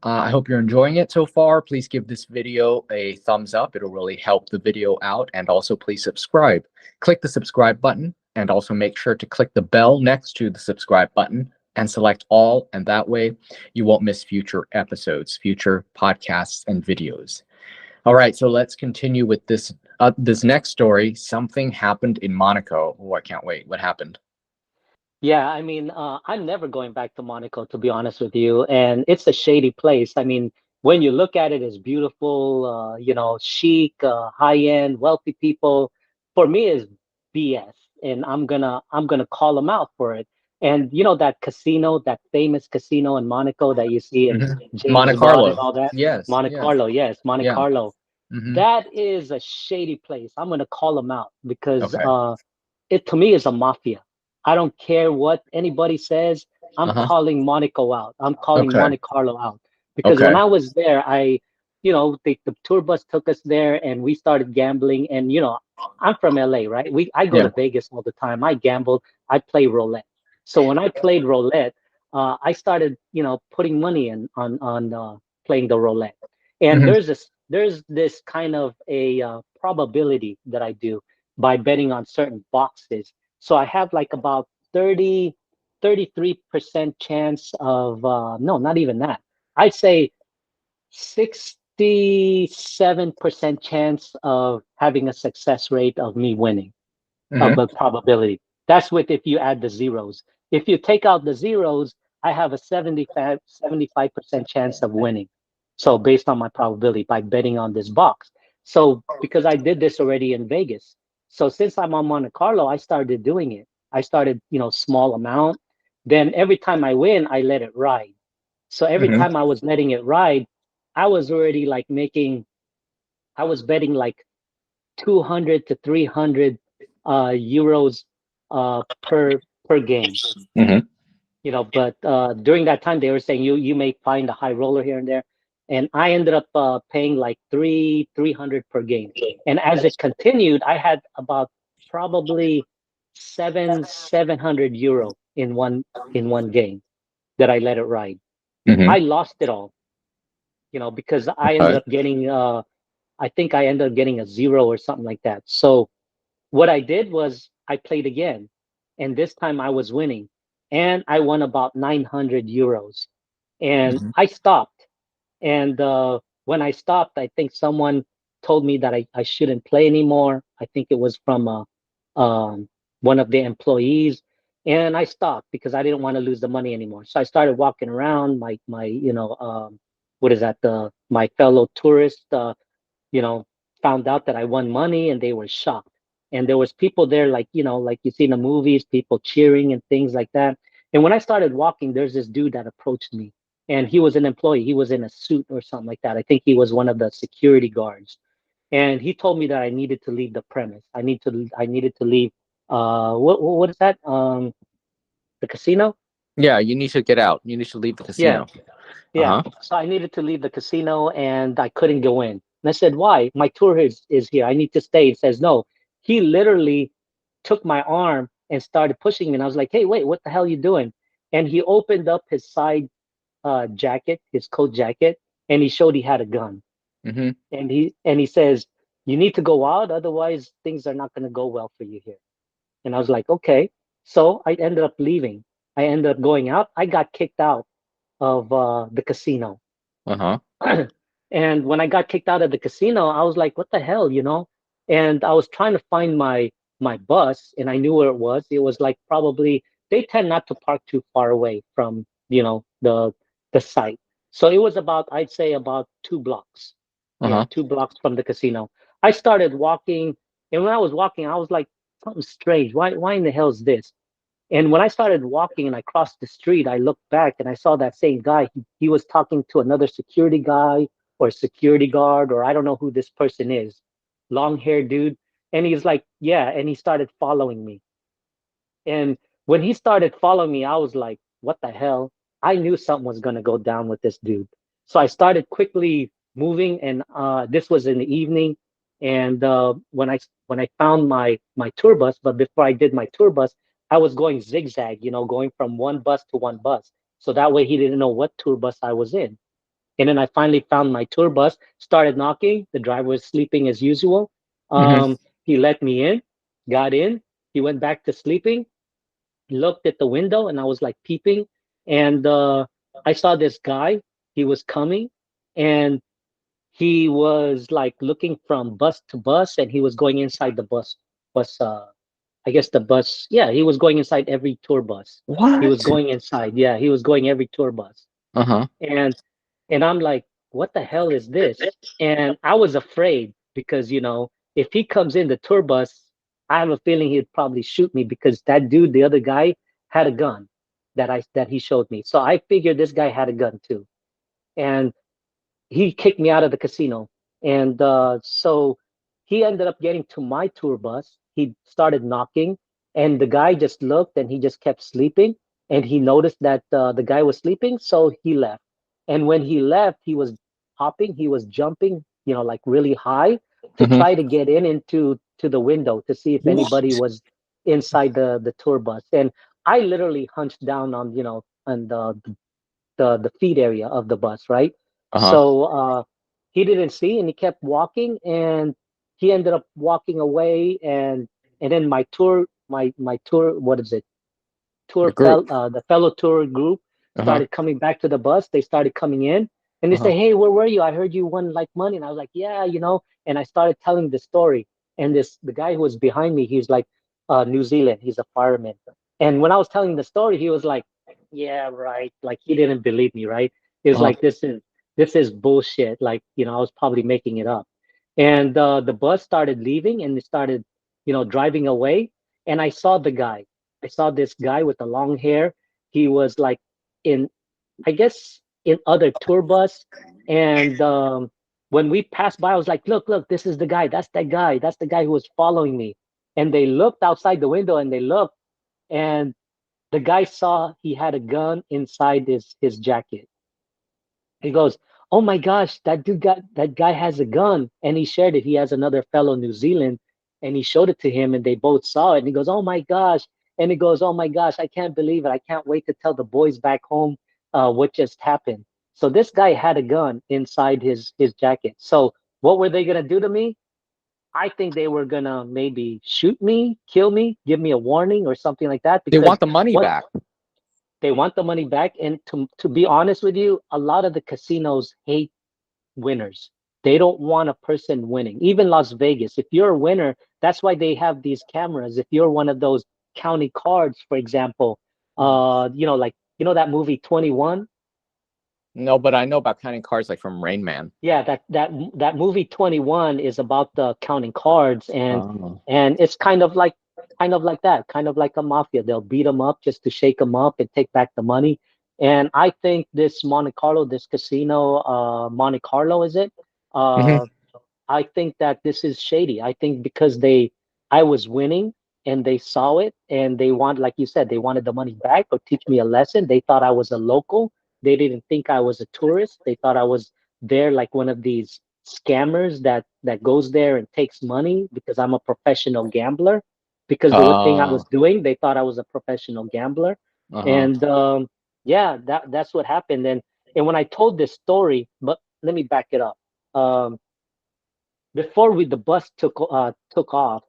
I hope you're enjoying it so far. Please give this video a thumbs up. It'll really help the video out. And also please subscribe. Click the subscribe button and also make sure to click the bell next to the subscribe button and select all. And that way you won't miss future episodes, future podcasts and videos. All right, so let's continue with this next story. Something happened in Monaco. Oh, I can't wait. What happened? Yeah, I mean, I'm never going back to Monaco, to be honest with you. And it's a shady place. I mean, when you look at it, it's beautiful, chic, high-end, wealthy people. For me, is BS, and I'm gonna call them out for it. And you know that casino, that famous casino in Monaco that you see in James Monte Bond and Carlo. all that, Yes, Monte yes. Carlo, yes, Monte Yeah. Carlo. Hmm. That is a shady place. I'm gonna call them out because Okay. it to me is a mafia. I don't care what anybody says. I'm Uh-huh. calling Monaco out. I'm calling Okay. Monte Carlo out because when Okay. I was there, the tour bus took us there and we started gambling. And I'm from LA, right? I go Yeah. to Vegas all the time. I gamble. I play roulette. So when I played roulette, I started putting money in on playing the roulette. And Hmm. there's this kind of a probability that I do by betting on certain boxes. So I have like about 30, 33% chance of, no, not even that. I'd say 67% chance of having a success rate of me winning, of Hmm. a probability. That's with if you add the zeros. If you take out the zeros, I have a 75% chance of winning. So based on my probability by betting on this box. So because I did this already in Vegas. So since I'm on Monte Carlo, I started doing it. I started, small amount. Then every time I win, I let it ride. So every Hmm. time I was letting it ride, I was already like I was betting like 200 to 300 euros per game. Hmm. But during that time they were saying you may find a high roller here and there, and I ended up paying like 300 per game. And as it continued, I had about probably 700 euro in one game that I let it ride. Hmm. I lost it all, because I ended Okay. up getting I think I ended up getting a zero or something like that. So what I did was I played again, and this time I was winning, and I won about 900 euros. And Hmm. I stopped. And when I stopped, I think someone told me that I shouldn't play anymore. I think it was from one of the employees. And I stopped because I didn't want to lose the money anymore. So I started walking around what is that? My fellow tourists, you know, found out that I won money and they were shocked. And there was people there like, like you see in the movies, people cheering and things like that. And when I started walking, there's this dude that approached me, and he was an employee. He was in a suit or something like that. I think he was one of the security guards. And he told me that I needed to leave the premise. I needed to leave what is that? The casino? Yeah, you need to get out. You need to leave the Yeah. casino. Yeah, Uh-huh. so I needed to leave the casino and I couldn't go in. And I said, "Why? My tour is here. I need to stay." He says, "No." He literally took my arm and started pushing me. And I was like, "Hey, wait, what the hell are you doing?" And he opened up his side jacket, his coat jacket, and he showed he had a gun. Hmm. And he says, "You need to go out, otherwise things are not going to go well for you here." And I was like, "Okay." So I ended up leaving. I ended up going out. I got kicked out of the casino. Uh-huh. And when I got kicked out of the casino, I was like, what the hell? And I was trying to find my bus, and I knew where it was. It was like probably they tend not to park too far away from, the site. So it was about, I'd say about 2 blocks. Yeah, Uh-huh. 2 blocks from the casino. I started walking, and when I was walking, I was like, something strange. Why in the hell is this? And when I started walking and I crossed the street, I looked back and I saw that same guy. He was talking to another security guy or security guard, or I don't know who this person is. Long haired dude. And he's like, yeah. And he started following me. And when he started following me, I was like, what the hell? I knew something was going to go down with this dude. So I started quickly moving, and this was in the evening. And when I found my tour bus, but before I did my tour bus, I was going zigzag, going from one bus to one bus. So that way he didn't know what tour bus I was in. And then I finally found my tour bus, started knocking. The driver was sleeping as usual. Hmm. He let me in, got in. He went back to sleeping, looked at the window, and I was like peeping, and I saw this guy. He was coming, and he was like looking from bus to bus, and he was going inside the bus. I guess the bus. Yeah, he was going inside every tour bus. He was What? going inside. Yeah, he was going every tour bus, Uh-huh. and I'm like, what the hell is this? And I was afraid because, if he comes in the tour bus, I have a feeling he'd probably shoot me because that dude, the other guy, had a gun that he showed me. So I figured this guy had a gun too. And he kicked me out of the casino. And so he ended up getting to my tour bus. He started knocking, and the guy just looked and he just kept sleeping. And he noticed that the guy was sleeping, so he left. And when he left, he was hopping, he was jumping, like really high to Hmm. try to get into the window to see if anybody What? was inside the tour bus. And I literally hunched down on the feet area of the bus, right? Uh-huh. So he didn't see, and he kept walking, and he ended up walking away, and then my tour, what is it? The group. The fellow tour group Uh-huh. started coming back to the bus. They started coming in, and they Uh-huh. say, "Hey, where were you? I heard you won like money." And I was like, "Yeah, And I started telling the story. And the guy who was behind me, he's like, New Zealand. He's a fireman. And when I was telling the story, he was like, "Yeah, right." Like he didn't believe me, right? He was Uh-huh. like, "This is bullshit." Like I was probably making it up. And the bus started leaving, and it started, driving away. And I saw the guy. I saw this guy with the long hair. He was like in, I guess, in other tour bus. And when we passed by, I was like, look, look, this is the guy. That's that guy. That's the guy who was following me. And they looked outside the window and they looked, and the guy saw he had a gun inside his jacket. He goes, "Oh my gosh, that guy has a gun." And he shared it. He has another fellow New Zealand, and he showed it to him, and they both saw it. And he goes, "Oh my gosh." And he goes, "Oh my gosh, I can't believe it. I can't wait to tell the boys back home what just happened." So this guy had a gun inside his jacket. So what were they gonna do to me? I think they were gonna maybe shoot me, kill me, give me a warning or something like that, They because want the money what back. they want the money back. And to be honest with you, a lot of the casinos hate winners. They don't want a person winning. Even Las Vegas, if you're a winner, that's why they have these cameras. If you're one of those county cards, for example, like that movie 21. No, but I know about counting cards like from Rain Man. Yeah, that movie 21 is about the counting cards, and Oh. it's kind of like that, kind of like a mafia. They'll beat them up just to shake them up and take back the money. And I think this Monte Carlo, this casino, Monte Carlo, is it? Hmm. Uh, I think that this is shady. I think because I was winning and they saw it and they want, like you said, they wanted the money back or teach me a lesson. They thought I was a local. They didn't think I was a tourist. They thought I was there like one of these scammers that goes there and takes money because I'm a professional gambler. Because the thing I was Oh. doing, they thought I was a professional gambler. Uh-huh. And yeah, that's what happened. And when I told this story, but let me back it up. Before the bus took off,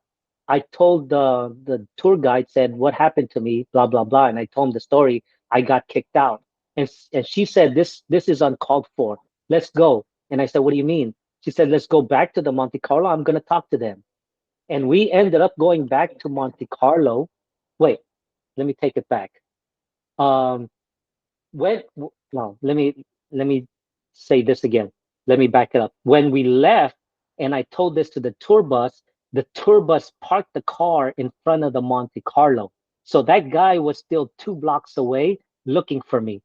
I told the tour guide, said what happened to me, blah blah blah, and I told him the story. I got kicked out, and she said this is uncalled for. Let's go. And I said, what do you mean? She said, let's go back to the Monte Carlo. I'm gonna talk to them. And we ended up going back to Monte Carlo. Wait, let me take it back. Um, when no let me say this again. Let me back it up. When we left and I told this to the tour bus parked the car in front of the Monte Carlo. So that guy was still 2 blocks away looking for me,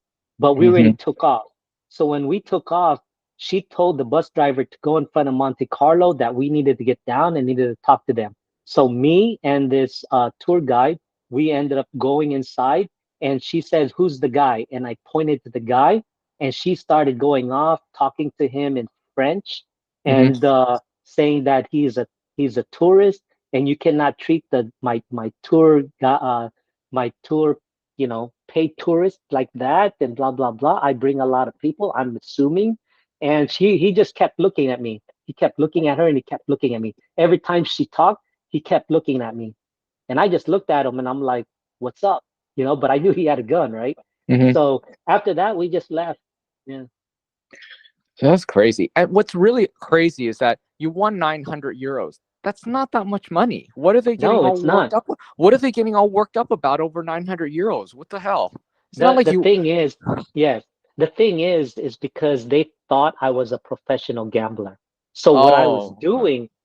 but we already Mhm. took off. So when we took off, she told the bus driver to go in front of Monte Carlo, that we needed to get down and needed to talk to them. So me and this tour guide, we ended up going inside, and she says, "Who's the guy?" And I pointed to the guy, and she started going off, talking to him in French, Mhm. and saying that he's a tourist, and you cannot treat my tour, paid tourist like that, and blah blah blah. I bring a lot of people, I'm assuming. And he just kept looking at me. He kept looking at her, and he kept looking at me. Every time she talked, he kept looking at me. And I just looked at him, and I'm like, "What's up?" But I knew he had a gun, right? Mhm. So after that, we just left. Yeah. That's crazy. And what's really crazy is that you won 900 euros. That's not that much money. What are they getting No, all it's worked not. up? What are they getting all worked up about over 900 euros? What the hell? It's not The like the you. thing is, yes, the thing is because they thought I was a professional gambler. So Oh, okay.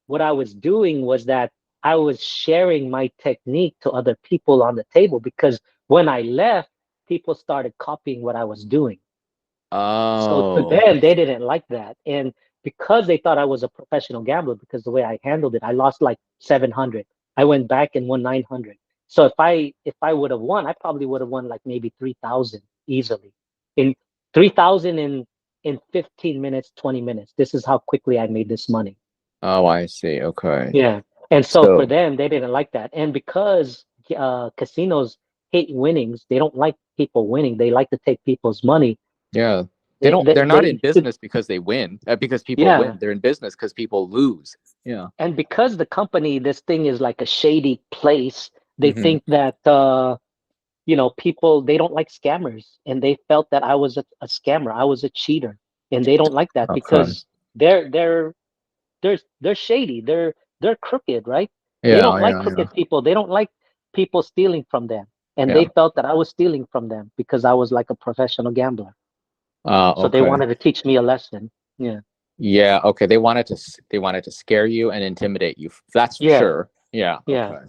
what I was doing was that I was sharing my technique to other people on the table, because when I left, people started copying what I was doing. So to Oh. them, they didn't like that. And because they thought I was a professional gambler, because the way I handled it, I lost like 700. I went back and won 900. So if I would have won, I probably would have won like maybe 3,000 easily. In 3,000 in 15 minutes, 20 minutes. This is how quickly I made this money. Oh, I see. Okay. Yeah. And so for So, them, they didn't like that. And because casinos hate winnings, they don't like people winning. They like to take people's money. yeah. They They, don't they, they're not in they, business because they win, because people yeah. win. They're in business because people lose. Yeah. And because the company, this thing is like a shady place, they Mhm. think that people, they don't like scammers, and they felt that I was a scammer, I was a cheater, and they don't like that Okay. because they're shady, they're crooked, right? They Yeah, don't like yeah, yeah. crooked people. They don't like people stealing from them, and Yeah. they felt that I was stealing from them because I was like a professional gambler. So they Okay. wanted to teach me a lesson. Yeah, Yeah, okay. They wanted to scare you and intimidate you. That's for yeah, sure. Yeah, yeah, okay.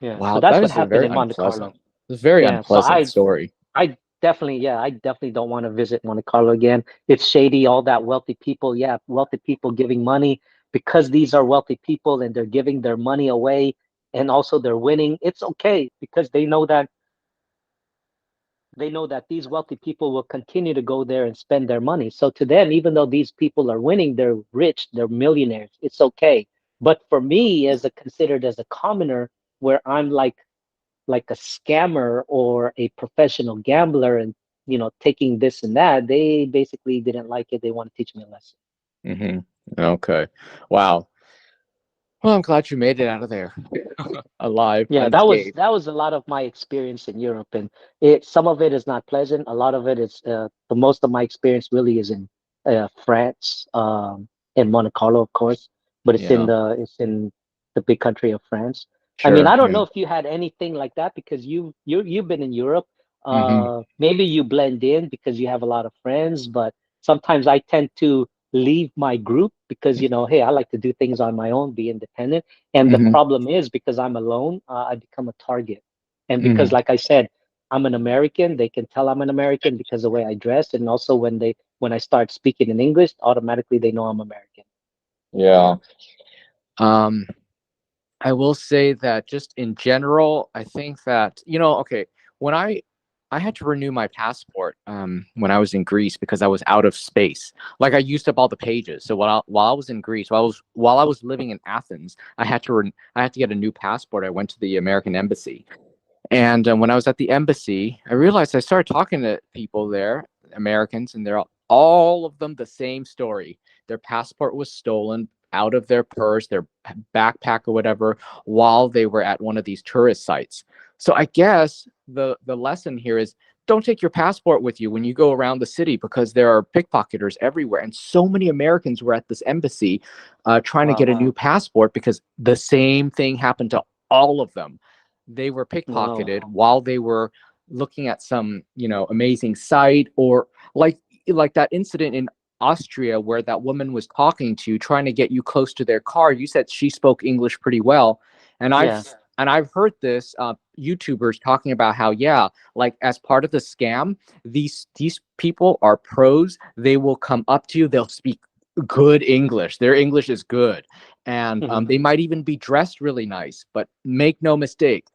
yeah. So Wow, that's that what is a happened very in Monte Carlo. unpleasant. It's a very Yeah, so unpleasant story. I definitely don't want to visit Monte Carlo again. It's shady, all that wealthy people. Yeah, wealthy people giving money, because these are wealthy people and they're giving their money away, and also they're winning. It's okay because they know that these wealthy people will continue to go there and spend their money. So to them, even though these people are winning, they're rich, they're millionaires. It's okay. But for me, as a considered as a commoner, where I'm like a scammer or a professional gambler, and taking this and that, they basically didn't like it. They want to teach me a lesson. Hmm. Okay. Wow. Well, I'm glad you made it out of there alive, Yeah, that was unscathed. that was a lot of my experience in Europe, and some of it is not pleasant. A lot of it is the most of my experience really is in France, in Monte Carlo, of course, but Yeah, it's in the big country of France. I mean, sure. I don't Yeah. know if you had anything like that, because you've been in Europe. Hmm. Maybe you blend in because you have a lot of friends, but sometimes I tend to leave my group because hey, I like to do things on my own, be independent. And the Hmm. problem is, because I'm alone, I become a target. And because, Hmm. like I said, I'm an American, they can tell I'm an American because the way I dress, and also when I start speaking in English, automatically they know I'm American. Yeah. Um, I will say that just in general, I think that, okay, when I had to renew my passport when I was in Greece because I was out of space. Like I used up all the pages. So while I was in Greece, while I was living in Athens, I had to get a new passport. I went to the American embassy. And when I was at the embassy, I realized I started talking to people there, Americans, and they're all of them the same story. Their passport was stolen out of their purse, their backpack or whatever, while they were at one of these tourist sites. So I guess the lesson here is don't take your passport with you when you go around the city because there are pickpocketers everywhere. And so many Americans were at this embassy trying to get a new Wow. passport because the same thing happened to all of them. They were No. pickpocketed while they were looking at some, amazing site, or like that incident in Austria where that woman was talking to, trying to get you close to their car. You said she spoke English pretty well, and I've Yeah. and I've heard this YouTubers talking about how, yeah, like as part of the scam, these people are pros. They will come up to you. They'll speak good English. Their English is good, and Hmm. they might even be dressed really nice. But make no mistake,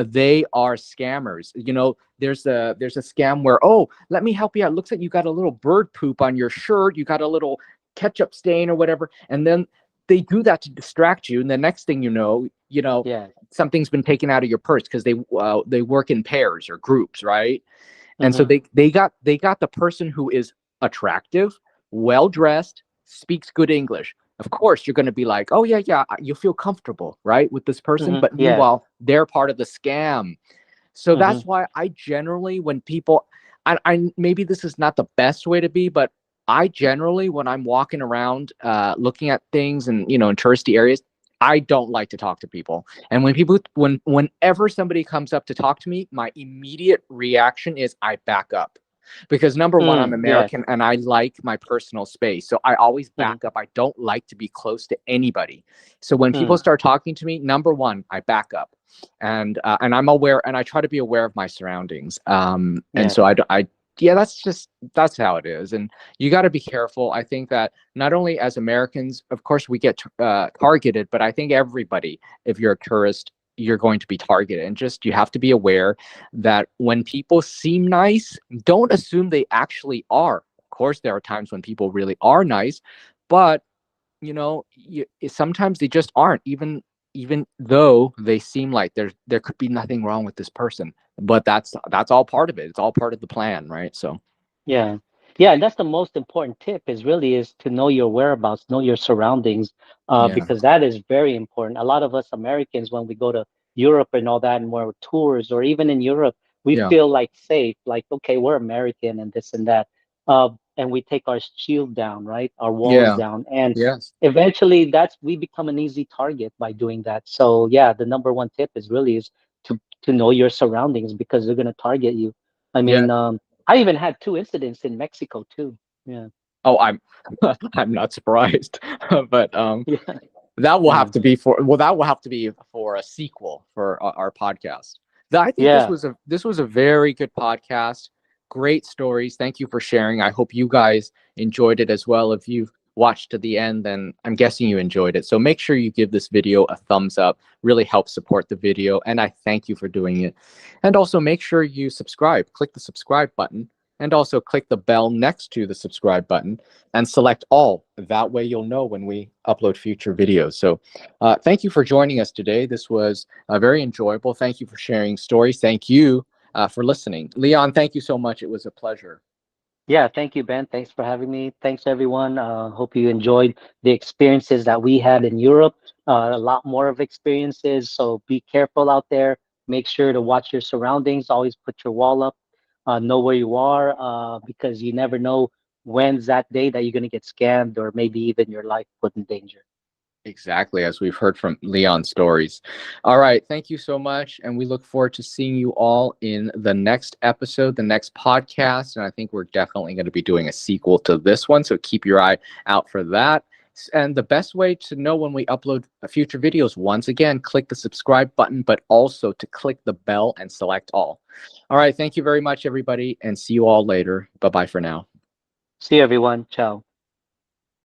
they are scammers. You know, there's a scam where, oh, let me help you out. It looks like you got a little bird poop on your shirt. You got a little ketchup stain or whatever, and then they do that to distract you. And the next thing you know, Yeah. something's been taken out of your purse because they work in pairs or groups, right? And so Hmm. they got the person who is attractive, well dressed, speaks good English. Of course, you're going to be like, oh yeah, yeah, you feel comfortable, right, with this person. Hmm. But Yeah. meanwhile, they're part of the scam. So Hmm. that's why I generally, when people, I maybe this is not the best way to be, but I generally, when I'm walking around, looking at things and in touristy areas, I don't like to talk to people. And whenever somebody comes up to talk to me, my immediate reaction is I back up. Because number one, I'm Mm, yeah. American and I like my personal space. So I always Hmm. back up. I don't like to be close to anybody. So when people Mm, start talking to me, number one, I back up, and I'm aware, and I try to be aware of my surroundings. And yeah. so yeah, that's how it is, and you got to be careful. I think that not only as Americans, of course, we get targeted, but I think everybody, if you're a tourist, you're going to be targeted, and just you have to be aware that when people seem nice, don't assume they actually are. Of course, there are times when people really are nice, but sometimes they just aren't, even though they seem like there could be nothing wrong with this person, but that's all part of it. It's all part of the plan, right? So Yeah. Yeah, and that's the most important tip is to know your whereabouts, know your surroundings, yeah, because that is very important. A lot of us Americans, when we go to Europe and all that, and we're tours, or even in Europe, we yeah, feel like safe, like, okay, we're American and this and that. And we take our shield down, right? Our walls yeah, down. And yes, eventually we become an easy target by doing that. So yeah, the number one tip is to know your surroundings because they're gonna target you. I yeah. mean, I even had two incidents in Mexico too. Yeah. Oh, I'm I'm not surprised. But Yeah. that will Yeah. have to be for a sequel for our podcast. I think this Yeah. was a very good podcast. Great stories. Thank you for sharing. I hope you guys enjoyed it as well. If you've watched to the end, then I'm guessing you enjoyed it. So make sure you give this video a thumbs up. Really helps support the video, and I thank you for doing it. And also make sure you subscribe. Click the subscribe button, and also click the bell next to the subscribe button and select all. That way you'll know when we upload future videos. So thank you for joining us today. This was very enjoyable. Thank you for sharing stories. Thank you for listening. Leon, thank you so much. It was a pleasure. Yeah. Thank you, Ben. Thanks for having me. Thanks, everyone. Hope you enjoyed the experiences that we had in Europe. A lot more of experiences. So be careful out there. Make sure to watch your surroundings. Always put your wall up. Know where you are, because you never know when's that day that you're going to get scammed or maybe even your life put in danger. Exactly, as we've heard from Leon's stories. All right, thank you so much. And we look forward to seeing you all in the next episode, the next podcast. And I think we're definitely going to be doing a sequel to this one. So keep your eye out for that. And the best way to know when we upload future videos, once again, click the subscribe button, but also to click the bell and select all. All right, thank you very much, everybody, and see you all later. Bye bye for now. See you, everyone. Ciao.